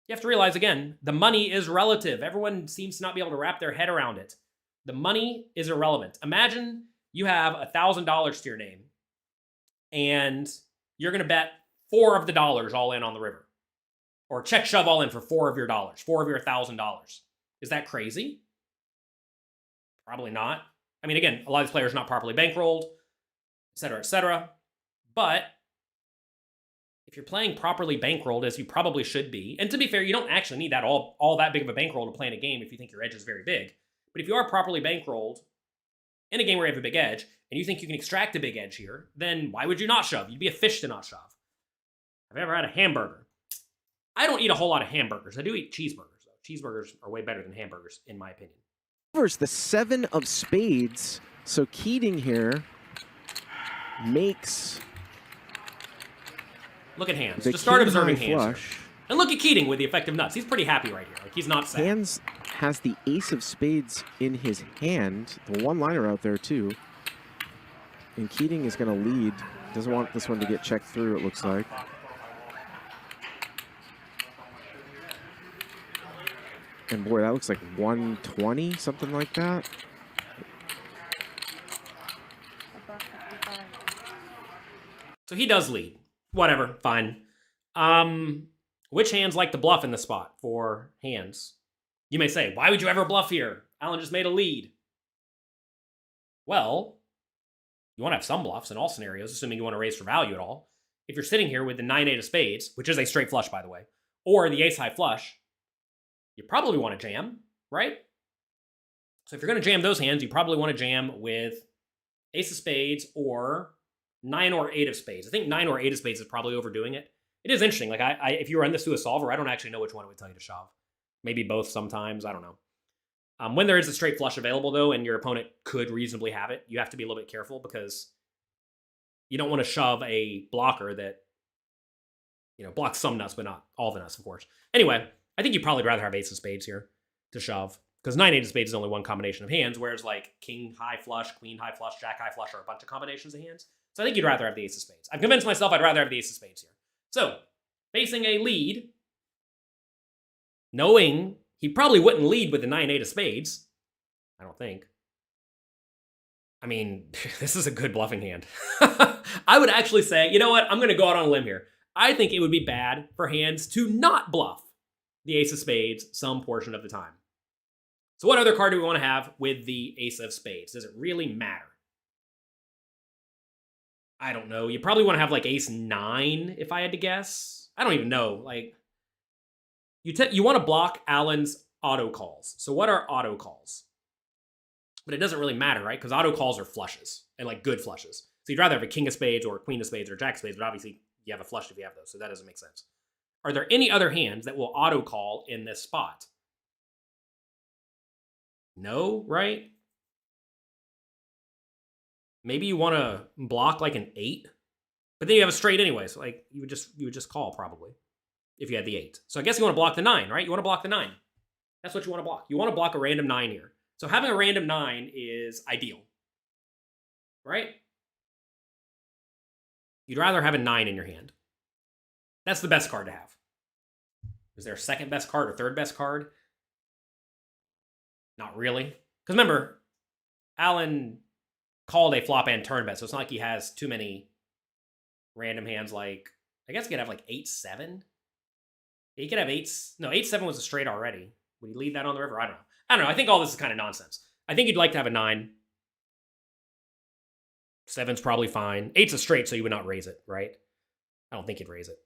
You have to realize, again, the money is relative. Everyone seems to not be able to wrap their head around it. The money is irrelevant. Imagine you have $1,000 to your name, and you're going to bet 4 of the dollars all in on the river. Or check shove all in for 4 of your dollars, 4 of your $1,000. Is that crazy? Probably not. I mean, again, a lot of these players are not properly bankrolled, et cetera, et cetera. But if you're playing properly bankrolled, as you probably should be, and to be fair, you don't actually need that all that big of a bankroll to play in a game if you think your edge is very big. But if you are properly bankrolled in a game where you have a big edge, and you think you can extract a big edge here, then why would you not shove? You'd be a fish to not shove. Have you ever had a hamburger? I don't eat a whole lot of hamburgers. I do eat cheeseburgers, though. Cheeseburgers are way better than hamburgers, in my opinion.
First, the 7 of spades. So Keating here makes...
Look at hands. Just start observing hands.
Flush.
And look at Keating with the effective nuts. He's pretty happy right here. Like, he's not sad.
Hands has the ace of spades in his hand. The one-liner out there, too. And Keating is going to lead. Doesn't want this one to get checked through, it looks like. And boy, that looks like 120, something like that.
So he does lead. Whatever, fine. Which hands like to bluff in the spot for hands? You may say, why would you ever bluff here? Alan just made a lead. Well, you want to have some bluffs in all scenarios, assuming you want to raise for value at all. if you're sitting here with the 9-8 of spades, which is a straight flush, by the way, or the ace-high flush, you probably want to jam, right? So if you're going to jam those hands, you probably want to jam with ace of spades or 9 or 8 of spades. I think 9 or 8 of spades is probably overdoing it. It is interesting. Like, if you run this through a solver, I don't actually know which one it would tell you to shove. Maybe both sometimes. I don't know. When there is a straight flush available, though, and your opponent could reasonably have it, you have to be a little bit careful because you don't want to shove a blocker that, you know, blocks some nuts, but not all the nuts, of course. Anyway, I think you'd probably rather have ace of spades here to shove because 9-8 of spades is only one combination of hands, whereas like king high flush, queen high flush, jack high flush are a bunch of combinations of hands. So I think you'd rather have the ace of spades. I've convinced myself I'd rather have the ace of spades here. So, facing a lead, knowing he probably wouldn't lead with the 9-8 of spades, I don't think. I mean, this is a good bluffing hand. I would actually say, you know what? I'm going to go out on a limb here. I think it would be bad for hands to not bluff the ace of spades some portion of the time. So what other card do we want to have with the ace of spades? Does it really matter? I don't know. You probably want to have like ace 9 if I had to guess. I don't even know. Like, you want to block Alan's auto calls. So what are auto calls? But it doesn't really matter, right? Because auto calls are flushes and like good flushes. So you'd rather have a king of spades or a queen of spades or jack of spades, but obviously you have a flush if you have those. So that doesn't make sense. Are there any other hands that will auto call in this spot? No, right? Maybe you want to block like an 8, but then you have a straight anyway. So like you would just call probably if you had the 8. So I guess you want to block the 9, right? You want to block the 9. That's what you want to block. You want to block a random 9 here. So having a random 9 is ideal, right? You'd rather have a 9 in your hand. That's the best card to have. Is there a second best card or third best card? Not really. Because remember, Alan called a flop and turn bet, so it's not like he has too many random hands like, I guess he could have like 8-7. He could have 8s. No, 8-7 was a straight already. Would he lead that on the river? I don't know. I don't know. I think all this is kind of nonsense. I think you'd like to have a 9. 7's probably fine. 8's a straight, so you would not raise it, right? I don't think you'd raise it.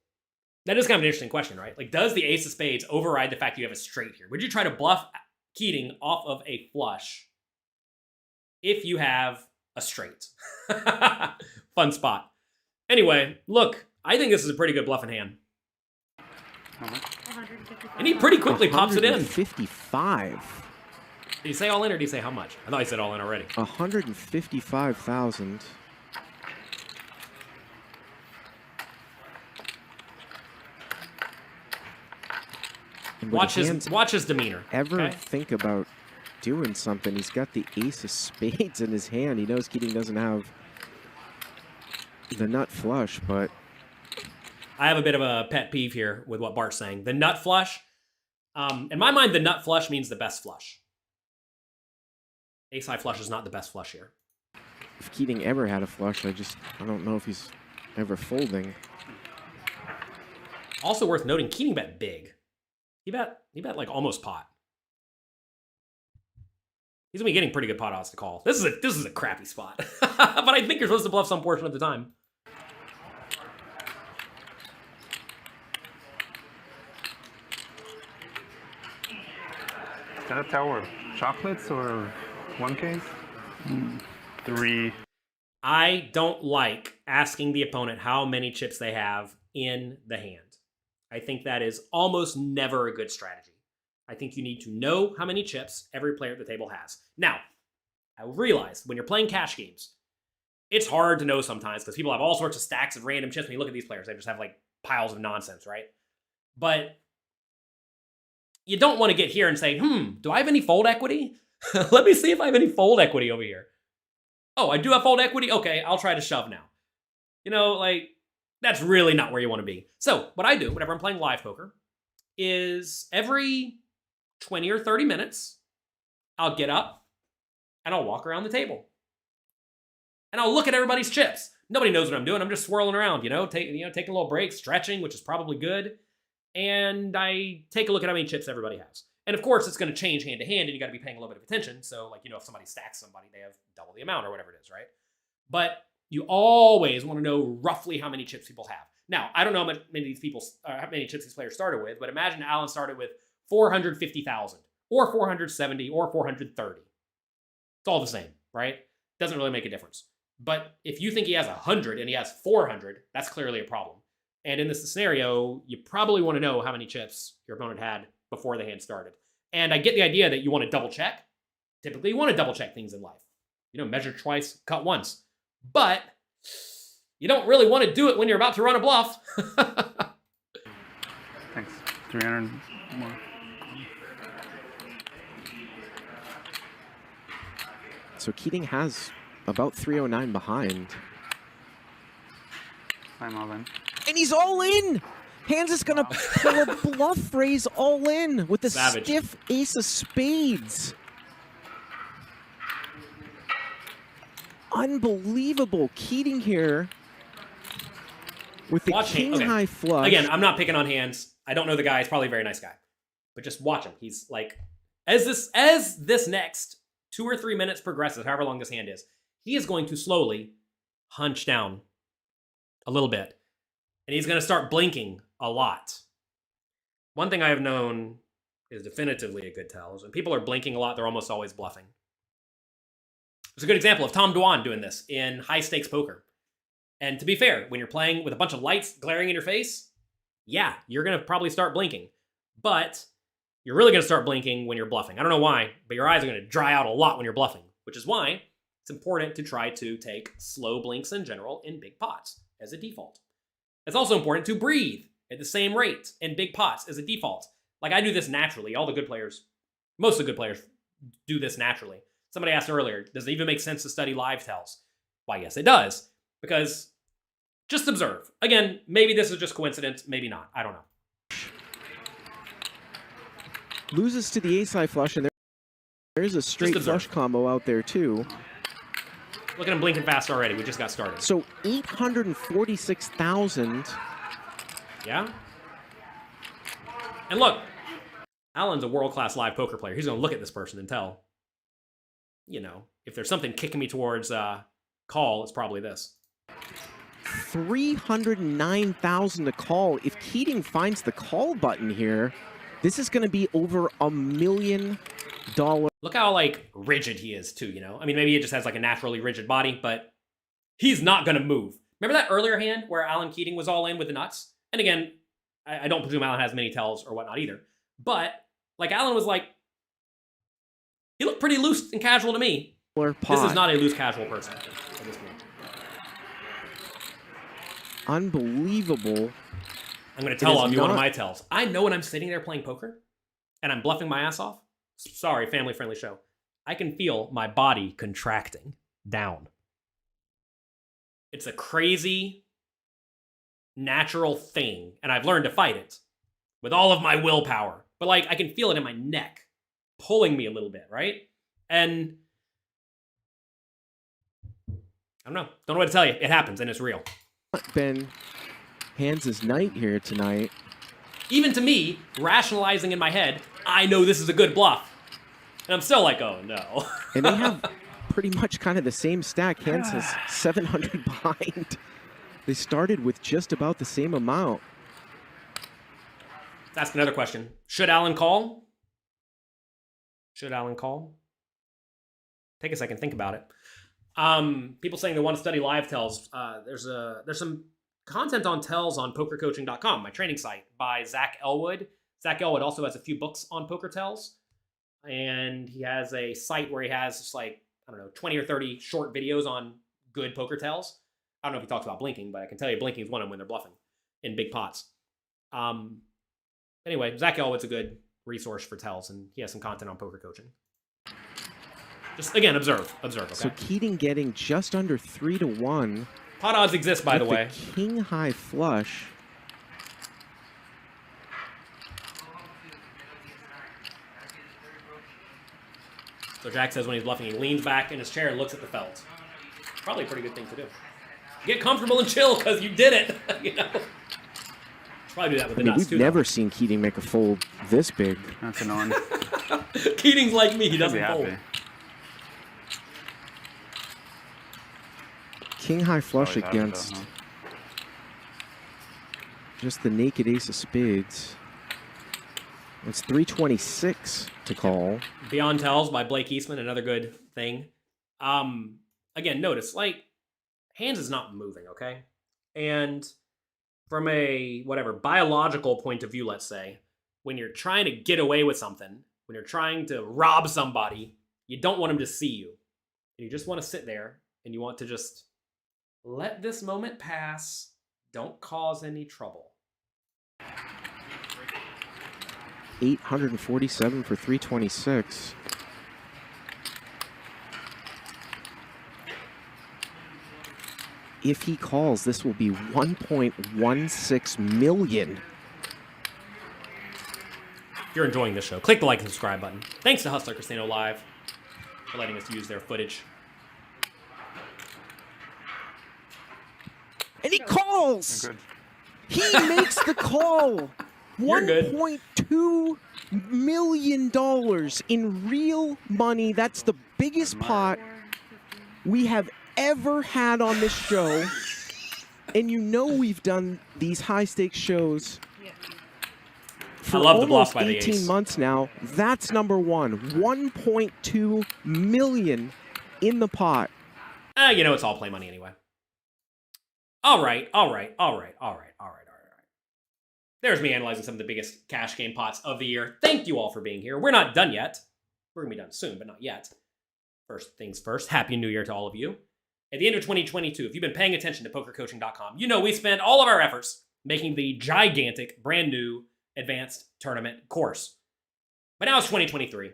That is kind of an interesting question, right? Like, does the ace of spades override the fact you have a straight here? Would you try to bluff Keating off of a flush if you have a straight? Fun spot. Anyway, look, I think this is a pretty good bluffing hand. And he pretty quickly pops it in.
55.
Did he say all in or did he say how much? I thought he said all in already.
155,000.
Watch his demeanor.
Ever think about doing something? He's got the ace of spades in his hand. He knows Keating doesn't have the nut flush, but
I have a bit of a pet peeve here with what Bart's saying. The nut flush, in my mind, the nut flush means the best flush. Ace-high flush is not the best flush here.
If Keating ever had a flush, I don't know if he's ever folding.
Also worth noting, Keating bet big. He bet like almost pot. He's gonna be getting pretty good pot odds to call. This is a crappy spot, but I think you're supposed to bluff some portion of the time.
Is that a tower of chocolates or 1Ks?
3.
I don't like asking the opponent how many chips they have in the hand. I think that is almost never a good strategy. I think you need to know how many chips every player at the table has. Now, I realize when you're playing cash games, it's hard to know sometimes because people have all sorts of stacks of random chips. When you look at these players, they just have like piles of nonsense, right? But you don't want to get here and say, do I have any fold equity? Let me see if I have any fold equity over here. Oh, I do have fold equity? Okay, I'll try to shove now. You know, like, that's really not where you want to be. So what I do whenever I'm playing live poker is every 20 or 30 minutes, I'll get up and I'll walk around the table. And I'll look at everybody's chips. Nobody knows what I'm doing. I'm just swirling around, taking a little break, stretching, which is probably good. And I take a look at how many chips everybody has. And of course, it's going to change hand to hand, and you got to be paying a little bit of attention. So, like, if somebody stacks somebody, they have double the amount or whatever it is, right? But You always want to know roughly how many chips people have. Now, I don't know how many chips these players started with, but imagine Alan started with 450,000 or 470 or 430. It's all the same, right? Doesn't really make a difference. But if you think he has 100 and he has 400, that's clearly a problem. And in this scenario, you probably want to know how many chips your opponent had before the hand started. And I get the idea that you want to double check. Typically, you want to double check things in life. You know, measure twice, cut once. But you don't really want to do it when you're about to run a bluff.
Thanks. 300 more.
So Keating has about 309 behind.
I'm all in.
And he's all in! Handz is gonna pull a bluff raise all in with the
Savage.
stiff ace of spades. Unbelievable. Keating here with the king high flush.
Again, I'm not picking on Handz. I don't know the guy. He's probably a very nice guy. But just watch him. He's like, as this next 2 or 3 minutes progresses, however long this hand is, he is going to slowly hunch down a little bit. And he's going to start blinking a lot. One thing I have known is definitively a good tell is when people are blinking a lot, they're almost always bluffing. It's a good example of Tom Dwan doing this in high-stakes poker. And to be fair, when you're playing with a bunch of lights glaring in your face, yeah, you're going to probably start blinking. But you're really going to start blinking when you're bluffing. I don't know why, but your eyes are going to dry out a lot when you're bluffing, which is why it's important to try to take slow blinks in general in big pots as a default. It's also important to breathe at the same rate in big pots as a default. Like, I do this naturally. All the good players, most of the good players do this naturally. Somebody asked earlier, does it even make sense to study live tells? Why, yes, it does. Because just observe. Again, maybe this is just coincidence, maybe not. I don't know.
Loses to the ace high flush, and there's a straight flush combo out there too.
Look at him blinking fast already. We just got started.
So 846,000.
Yeah. And look, Alan's a world-class live poker player. He's going to look at this person and tell, you know, if there's something kicking me towards call, it's probably this.
309,000 to call. If Keating finds the call button here, this is going to be over $1 million.
Look how, like, rigid he is, too, you know? I mean, maybe he just has, like, a naturally rigid body, but he's not going to move. Remember that earlier hand where Alan Keating was all in with the nuts? And again, I don't presume Alan has many tells or whatnot either. But, like, Alan was like, he looked pretty loose and casual to me. This is not a loose, casual person at this point.
Unbelievable.
I'm going to tell all of you one of my tells. I know when I'm sitting there playing poker and I'm bluffing my ass off. Sorry, family-friendly show. I can feel my body contracting down. It's a crazy, natural thing, and I've learned to fight it with all of my willpower. But, like, I can feel it in my neck, pulling me a little bit, right? And I don't know what to tell you. It happens, and it's real.
Ben, Handz' night here tonight.
Even to me, rationalizing in my head, I know this is a good bluff. And I'm still like, oh no.
And they have pretty much kind of the same stack. Handz has 700 behind. They started with just about the same amount.
Let's ask another question. Should Alan call? Should Alan call? Take a second, think about it. People saying they want to study live tells. There's some content on tells on pokercoaching.com, my training site, by Zach Elwood. Zach Elwood also has a few books on poker tells. And he has a site where he has just like, I don't know, 20 or 30 short videos on good poker tells. I don't know if he talks about blinking, but I can tell you blinking is one of them when they're bluffing in big pots. Anyway, Zach Elwood's a good resource for tells, and he has some content on poker coaching. Just, again, observe, okay?
So Keating getting just under 3-1.
Pot odds exist, by the way.
King high flush.
So Jack says when he's bluffing, he leans back in his chair and looks at the felt. Probably a pretty good thing to do. Get comfortable and chill because you did it. You know? Probably do that with the nuts,
we've never seen Keating make a fold this big.
That's annoying.
Keating's like me. He doesn't fold.
king high flush
Always have it,
against
though,
just the naked ace of spades. It's 326 to call.
Beyond Tells by Blake Eastman, another good thing. Again, notice, like, Handz is not moving, okay? And from a, whatever, biological point of view, let's say, when you're trying to get away with something, when you're trying to rob somebody, you don't want them to see you. And you just want to sit there, and you want to just let this moment pass. Don't cause any trouble.
847 for 326. If he calls, this will be 1.16 million.
If you're enjoying this show, click the like and subscribe button. Thanks to Hustler Casino Live for letting us use their footage.
And he calls!
Good.
He makes the call!
You're good.
$1.2 million in real money. That's the biggest pot we have ever had on this show. And you know we've done these high-stakes shows for
I love the bluff
almost
by the
18
ace.
months now. That's number one. 1.2 million in the pot.
You know it's all play money anyway. All right. There's me analyzing some of the biggest cash game pots of the year. Thank you all for being here. We're not done yet. We're going to be done soon, but not yet. First things first, Happy New Year to all of you. At the end of 2022, if you've been paying attention to PokerCoaching.com, you know we spent all of our efforts making the gigantic, brand new, advanced tournament course. But now it's 2023.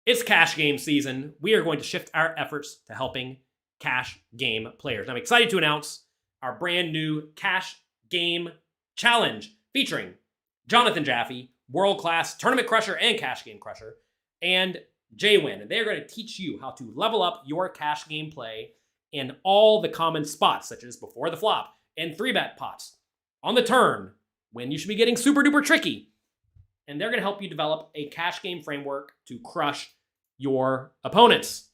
It's cash game season. We are going to shift our efforts to helping cash game players. I'm excited to announce our brand new cash game challenge featuring Jonathan Jaffe, world-class tournament crusher and cash game crusher, and J-Win. And they're going to teach you how to level up your cash game play in all the common spots, such as before the flop and 3-bet pots, on the turn, when you should be getting super duper tricky. And they're going to help you develop a cash game framework to crush your opponents.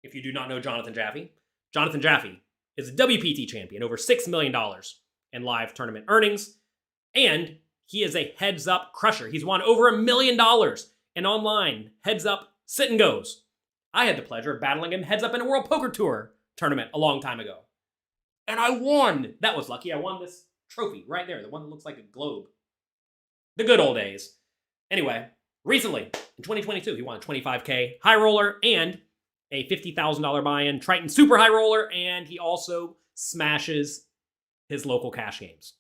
If you do not know Jonathan Jaffe is a WPT champion, over $6 million in live tournament earnings, and he is a heads-up crusher. He's won over $1 million in online heads-up sit-and-goes. I had the pleasure of battling him heads-up in a World Poker Tour tournament a long time ago. And I won! That was lucky. I won this trophy right there, the one that looks like a globe. The good old days. Anyway, recently, in 2022, he won a $25K high roller and a $50,000 buy-in Triton Super High Roller, and he also smashes his local cash games.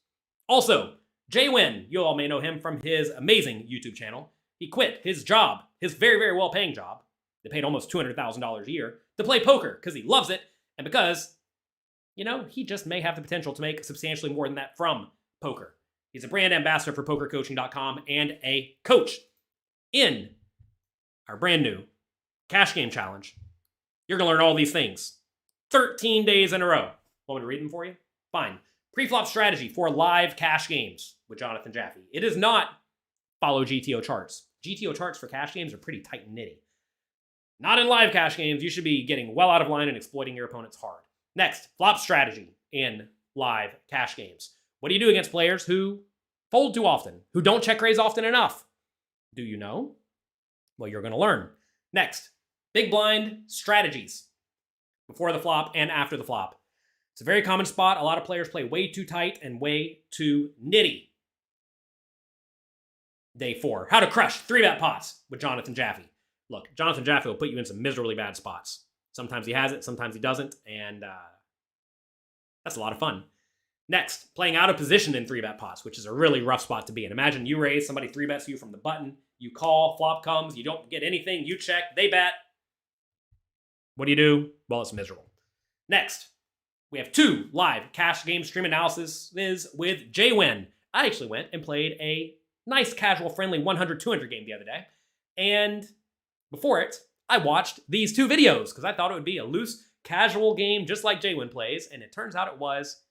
Also, J-Win, you all may know him from his amazing YouTube channel. He quit his job, his very, very well-paying job, that paid almost $200,000 a year, to play poker because he loves it and because, you know, he just may have the potential to make substantially more than that from poker. He's a brand ambassador for PokerCoaching.com and a coach in our brand new Cash Game Challenge. You're going to learn all these things 13 days in a row. Want me to read them for you? Fine. Pre-flop strategy for live cash games with Jonathan Jaffe. It is not follow GTO charts. GTO charts for cash games are pretty tight-nitty. Not in live cash games. You should be getting well out of line and exploiting your opponents hard. Next, flop strategy in live cash games. What do you do against players who fold too often, who don't check raise often enough? Do you know? Well, you're going to learn. Next, big blind strategies before the flop and after the flop. It's a very common spot. A lot of players play way too tight and way too nitty. Day 4, how to crush 3-bet pots with Jonathan Jaffe. Look, Jonathan Jaffe will put you in some miserably bad spots. Sometimes he has it, sometimes he doesn't, and that's a lot of fun. Next, playing out of position in 3-bet pots, which is a really rough spot to be in. Imagine you raise, somebody 3-bets you from the button, you call, flop comes, you don't get anything, you check, they bet. What do? Well, it's miserable. Next, we have 2 live cash game stream analyses with J-Win. I actually went and played a nice, casual, friendly 100-200 game the other day. And before it, I watched these 2 videos because I thought it would be a loose, casual game just like J-Win plays, and it turns out it was.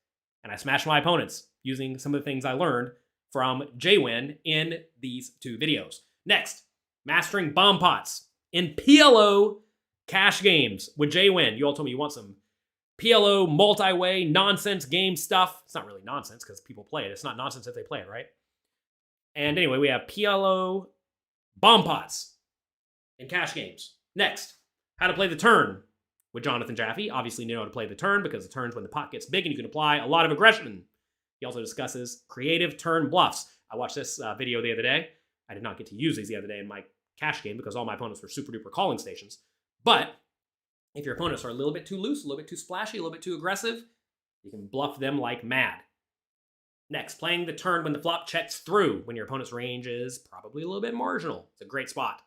And I smashed my opponents using some of the things I learned from J-Win in these 2 videos. Next, mastering bomb pots in PLO cash games with J-Win. You all told me you want some PLO multi-way nonsense game stuff. It's not really nonsense because people play it. It's not nonsense if they play it, right? And anyway, we have PLO bomb pots and cash games. Next, how to play the turn with Jonathan Jaffe. Obviously, you know how to play the turn because the turn's when the pot gets big and you can apply a lot of aggression. He also discusses creative turn bluffs. I watched this video the other day. I did not get to use these the other day in my cash game because all my opponents were super duper calling stations. But if your opponents are a little bit too loose, a little bit too splashy, a little bit too aggressive, you can bluff them like mad. Next, playing the turn when the flop checks through, when your opponent's range is probably a little bit marginal. It's a great spot.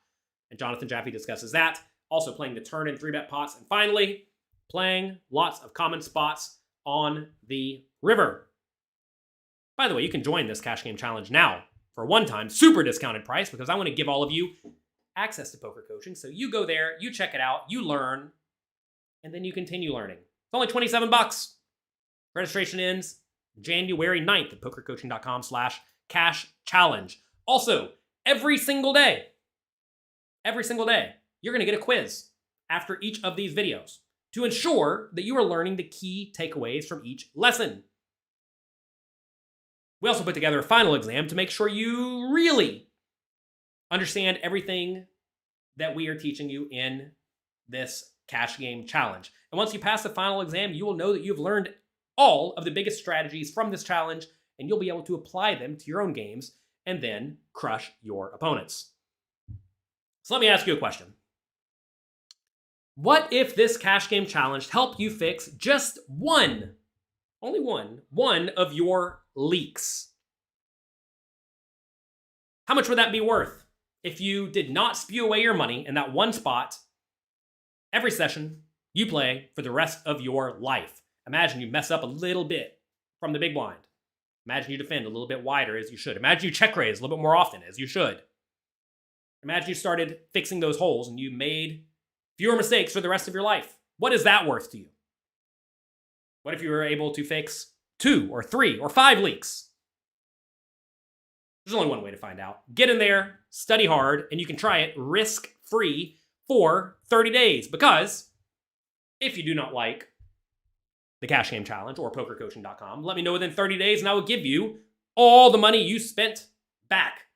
And Jonathan Jaffe discusses that. Also playing the turn in 3-bet pots. And finally, playing lots of common spots on the river. By the way, you can join this cash game challenge now for a one-time super discounted price because I want to give all of you access to poker coaching. So you go there, you check it out, you learn, and then you continue learning. It's only $27. Registration ends January 9th at pokercoaching.com/cash challenge. Also, every single day, you're going to get a quiz after each of these videos to ensure that you are learning the key takeaways from each lesson. We also put together a final exam to make sure you really understand everything that we are teaching you in this cash game challenge. And once you pass the final exam, you will know that you've learned all of the biggest strategies from this challenge, and you'll be able to apply them to your own games and then crush your opponents. So let me ask you a question. What if this cash game challenge helped you fix just one, only one of your leaks? How much would that be worth if you did not spew away your money in that one spot every session you play for the rest of your life? Imagine you mess up a little bit from the big blind. Imagine you defend a little bit wider as you should. Imagine you check raise a little bit more often as you should. Imagine you started fixing those holes and you made fewer mistakes for the rest of your life. What is that worth to you? What if you were able to fix 2 or 3 or 5 leaks? There's only one way to find out. Get in there, study hard, and you can try it risk-free for 30 days. Because if you do not like the Cash Game Challenge or PokerCoaching.com, let me know within 30 days and I will give you all the money you spent back.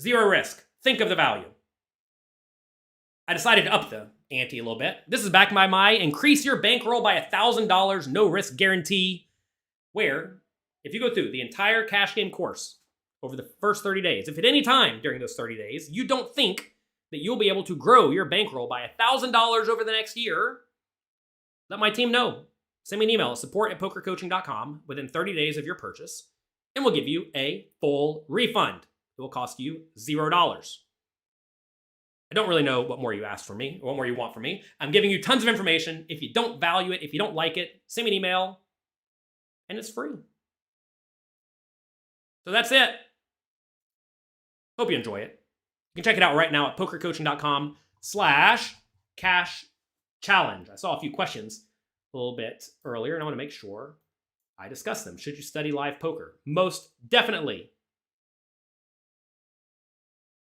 Zero risk. Think of the value. I decided to up the ante a little bit. This is backed by my increase your bankroll by $1,000 no risk guarantee, where if you go through the entire cash game course over the first 30 days, if at any time during those 30 days you don't think that you'll be able to grow your bankroll by $1,000 over the next year, let my team know. Send me an email at support@pokercoaching.com within 30 days of your purchase, and we'll give you a full refund. It will cost you $0. I don't really know what more you asked from me, or what more you want from me. I'm giving you tons of information. If you don't value it, if you don't like it, send me an email, and it's free. So that's it. Hope you enjoy it. You can check it out right now at pokercoaching.com/cash challenge. I saw a few questions a little bit earlier, and I want to make sure I discuss them. Should you study live poker? Most definitely.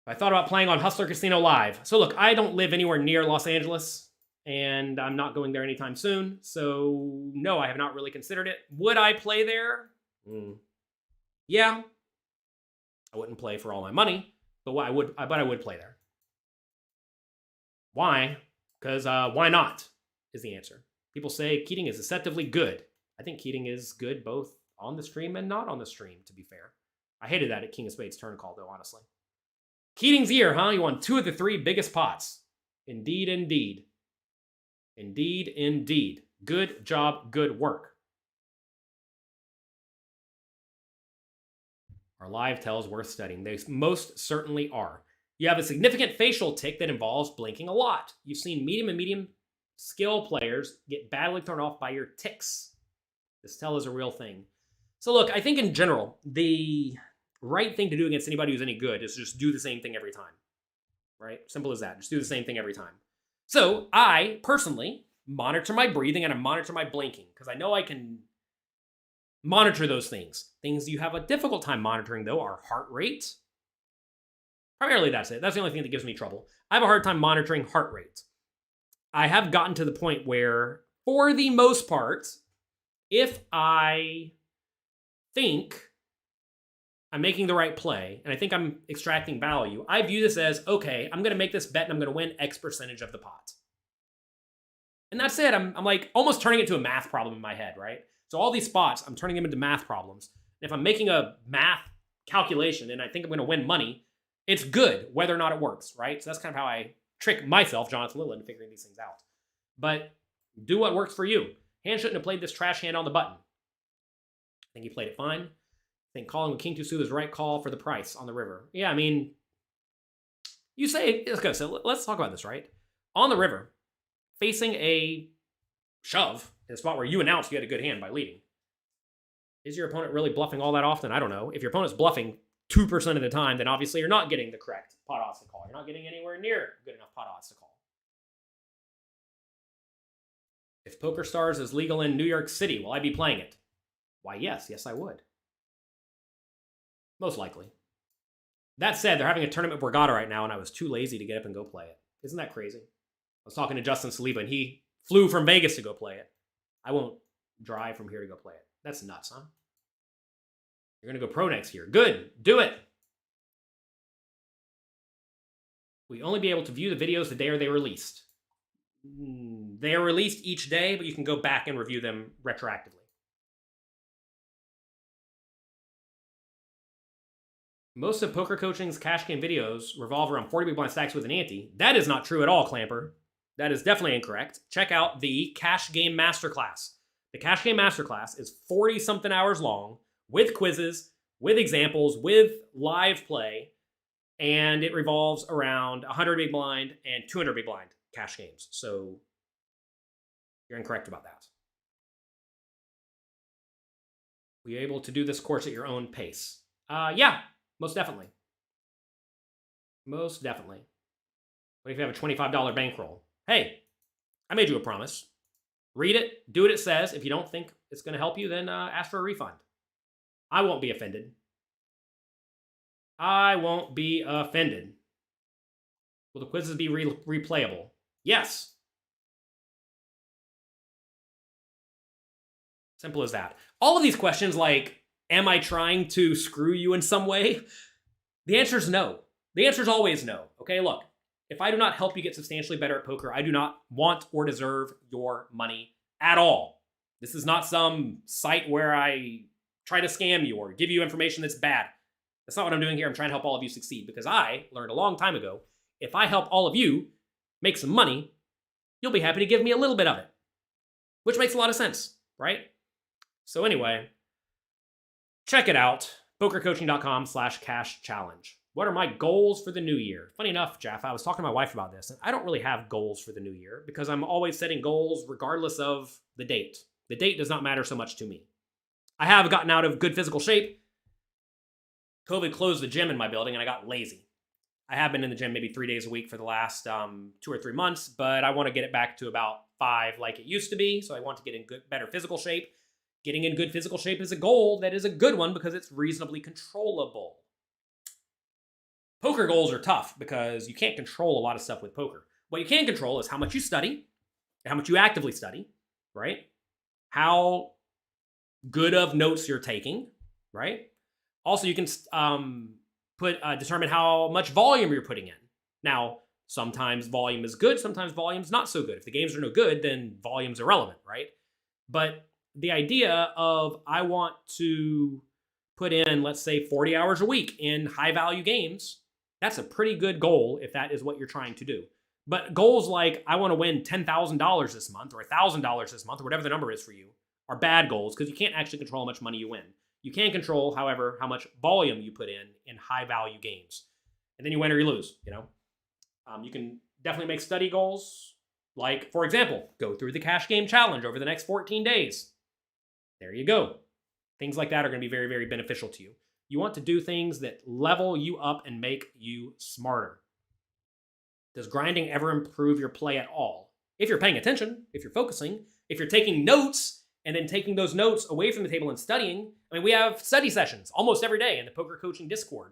I thought about playing on Hustler Casino Live. So look, I don't live anywhere near Los Angeles, and I'm not going there anytime soon. So no, I have not really considered it. Would I play there? Yeah. I wouldn't play for all my money, but I would play there. Why? Because why not is the answer. People say Keating is deceptively good. I think Keating is good both on the stream and not on the stream, to be fair. I hated that at King of Spades turn call, though, honestly. Keating's year, huh? He won 2 of the 3 biggest pots. Indeed, indeed. Indeed, indeed. Good job, good work. Are live tells worth studying? They most certainly are. You have a significant facial tick that involves blinking a lot. You've seen medium and medium skill players get badly thrown off by your ticks. This tell is a real thing. So look, I think in general, the right thing to do against anybody who's any good is just do the same thing every time. Right? Simple as that. Just do the same thing every time. So I personally monitor my breathing and I monitor my blinking because I know I can monitor those things. Things you have a difficult time monitoring, though, are heart rate. Primarily, that's it. That's the only thing that gives me trouble. I have a hard time monitoring heart rate. I have gotten to the point where for the most part, if I think I'm making the right play and I think I'm extracting value, I view this as, okay, I'm going to make this bet and I'm going to win X percentage of the pot. And that's it. I'm like almost turning it to a math problem in my head, right? So all these spots, I'm turning them into math problems. And if I'm making a math calculation and I think I'm going to win money, it's good whether or not it works, right? So that's kind of how I trick myself, Jonathan Lilland, figuring these things out. But do what works for you. Hand shouldn't have played this trash hand on the button. I think he played it fine. I think calling with King 2 suited is the right call for the price on the river. Yeah, I mean, you say, okay, so let's talk about this, right? On the river, facing a shove in a spot where you announced you had a good hand by leading. Is your opponent really bluffing all that often? I don't know. If your opponent's bluffing 2% of the time, then obviously you're not getting the correct pot odds to call. You're not getting anywhere near good enough pot odds to call. If Poker Stars is legal in New York City, will I be playing it? Why, yes, I would. Most likely. That said, they're having a tournament Borgata right now, and I was too lazy to get up and go play it. Isn't that crazy? I was talking to Justin Saliba, and he flew from Vegas to go play it. I won't drive from here to go play it. That's nuts, huh? You're going to go pro next year. Good. Do it. We only be able to view the videos the day they released. They are released each day, but you can go back and review them retroactively. Most of Poker Coaching's cash game videos revolve around 40 big blind stacks with an ante. That is not true at all, Clamper. That is definitely incorrect. Check out the Cash Game Masterclass. The Cash Game Masterclass is 40-something hours long, with quizzes, with examples, with live play, and it revolves around 100 big blind and 200 big blind cash games. So you're incorrect about that. Were you able to do this course at your own pace? Yeah, most definitely. Most definitely. What if you have a $25 bankroll? Hey, I made you a promise. Read it, do what it says. If you don't think it's going to help you, then ask for a refund. I won't be offended. I won't be offended. Will the quizzes be replayable? Yes. Simple as that. All of these questions like, am I trying to screw you in some way? The answer is no. The answer is always no. Okay, look. If I do not help you get substantially better at poker, I do not want or deserve your money at all. This is not some site where I try to scam you or give you information that's bad. That's not what I'm doing here. I'm trying to help all of you succeed because I learned a long time ago, if I help all of you make some money, you'll be happy to give me a little bit of it, which makes a lot of sense, right? So anyway, check it out, pokercoaching.com/cash-challenge. What are my goals for the new year? Funny enough, Jeff, I was talking to my wife about this, and I don't really have goals for the new year because I'm always setting goals regardless of the date. The date does not matter so much to me. I have gotten out of good physical shape. COVID closed the gym in my building, and I got lazy. I have been in the gym maybe 3 days a week for the last 2 or 3 months, but I want to get it back to about 5 like it used to be, so I want to get in better physical shape. Getting in good physical shape is a goal that is a good one because it's reasonably controllable. Poker goals are tough because you can't control a lot of stuff with poker. What you can control is how much you study, how much you actively study, right? How good of notes you're taking, right? Also, you can determine how much volume you're putting in. Now, sometimes volume is good, sometimes volume's not so good. If the games are no good, then volume's irrelevant, right? But the idea of I want to put in, let's say, 40 hours a week in high-value games, that's a pretty good goal if that is what you're trying to do. But goals like, I want to win $10,000 this month or $1,000 this month or whatever the number is for you are bad goals because you can't actually control how much money you win. You can control, however, how much volume you put in high-value games. And then you win or you lose, you know? You can definitely make study goals. Like, for example, go through the cash game challenge over the next 14 days. There you go. Things like that are going to be very, very beneficial to you. You want to do things that level you up and make you smarter. Does grinding ever improve your play at all? If you're paying attention, if you're focusing, if you're taking notes and then taking those notes away from the table and studying. I mean, we have study sessions almost every day in the Poker Coaching Discord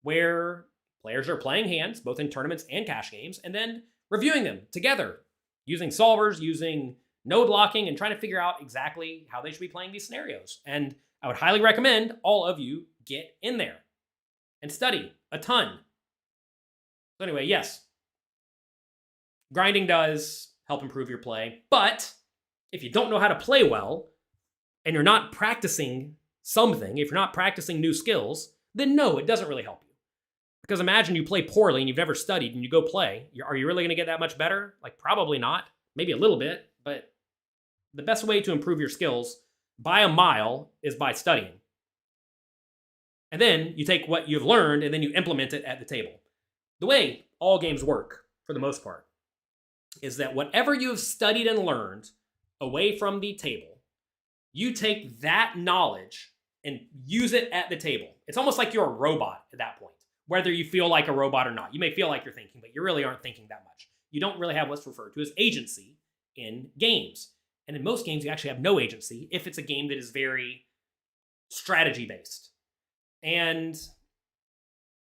where players are playing hands, both in tournaments and cash games, and then reviewing them together using solvers, using node locking and trying to figure out exactly how they should be playing these scenarios. And I would highly recommend all of you get in there and study a ton. So anyway, yes, grinding does help improve your play, but if you don't know how to play well and you're not practicing something, if you're not practicing new skills, then no, it doesn't really help you. Because imagine you play poorly and you've never studied and you go play. Are you really going to get that much better? Like, probably not. Maybe a little bit, but the best way to improve your skills by a mile is by studying. And then you take what you've learned and then you implement it at the table. The way all games work, for the most part, is that whatever you have studied and learned away from the table, you take that knowledge and use it at the table. It's almost like you're a robot at that point, whether you feel like a robot or not. You may feel like you're thinking, but you really aren't thinking that much. You don't really have what's referred to as agency in games. And in most games, you actually have no agency if it's a game that is very strategy-based. And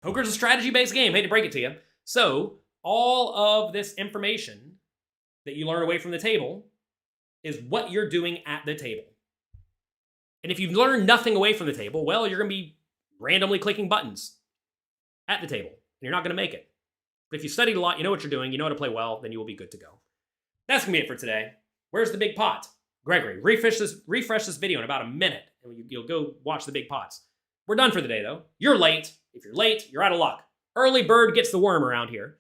poker's a strategy-based game, hate to break it to you. So all of this information that you learn away from the table is what you're doing at the table. And if you've learned nothing away from the table, well, you're going to be randomly clicking buttons at the table, and you're not going to make it. But if you studied a lot, you know what you're doing, you know how to play well, then you will be good to go. That's going to be it for today. Where's the big pot? Gregory, refresh this video in about a minute, and you'll go watch the big pots. We're done for the day, though. You're late. If you're late, you're out of luck. Early bird gets the worm around here.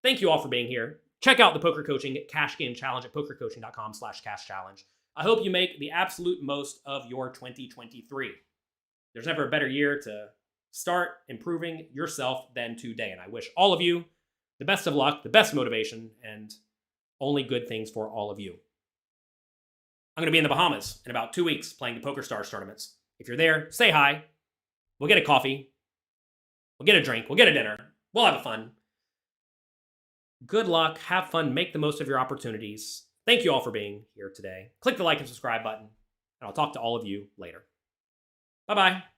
Thank you all for being here. Check out the Poker Coaching Cash Game Challenge at pokercoaching.com/cash challenge. I hope you make the absolute most of your 2023. There's never a better year to start improving yourself than today. And I wish all of you the best of luck, the best motivation, and only good things for all of you. I'm going to be in the Bahamas in about 2 weeks playing the Poker Stars tournaments. If you're there, say hi. We'll get a coffee. We'll get a drink. We'll get a dinner. We'll have fun. Good luck. Have fun. Make the most of your opportunities. Thank you all for being here today. Click the like and subscribe button, and I'll talk to all of you later. Bye-bye.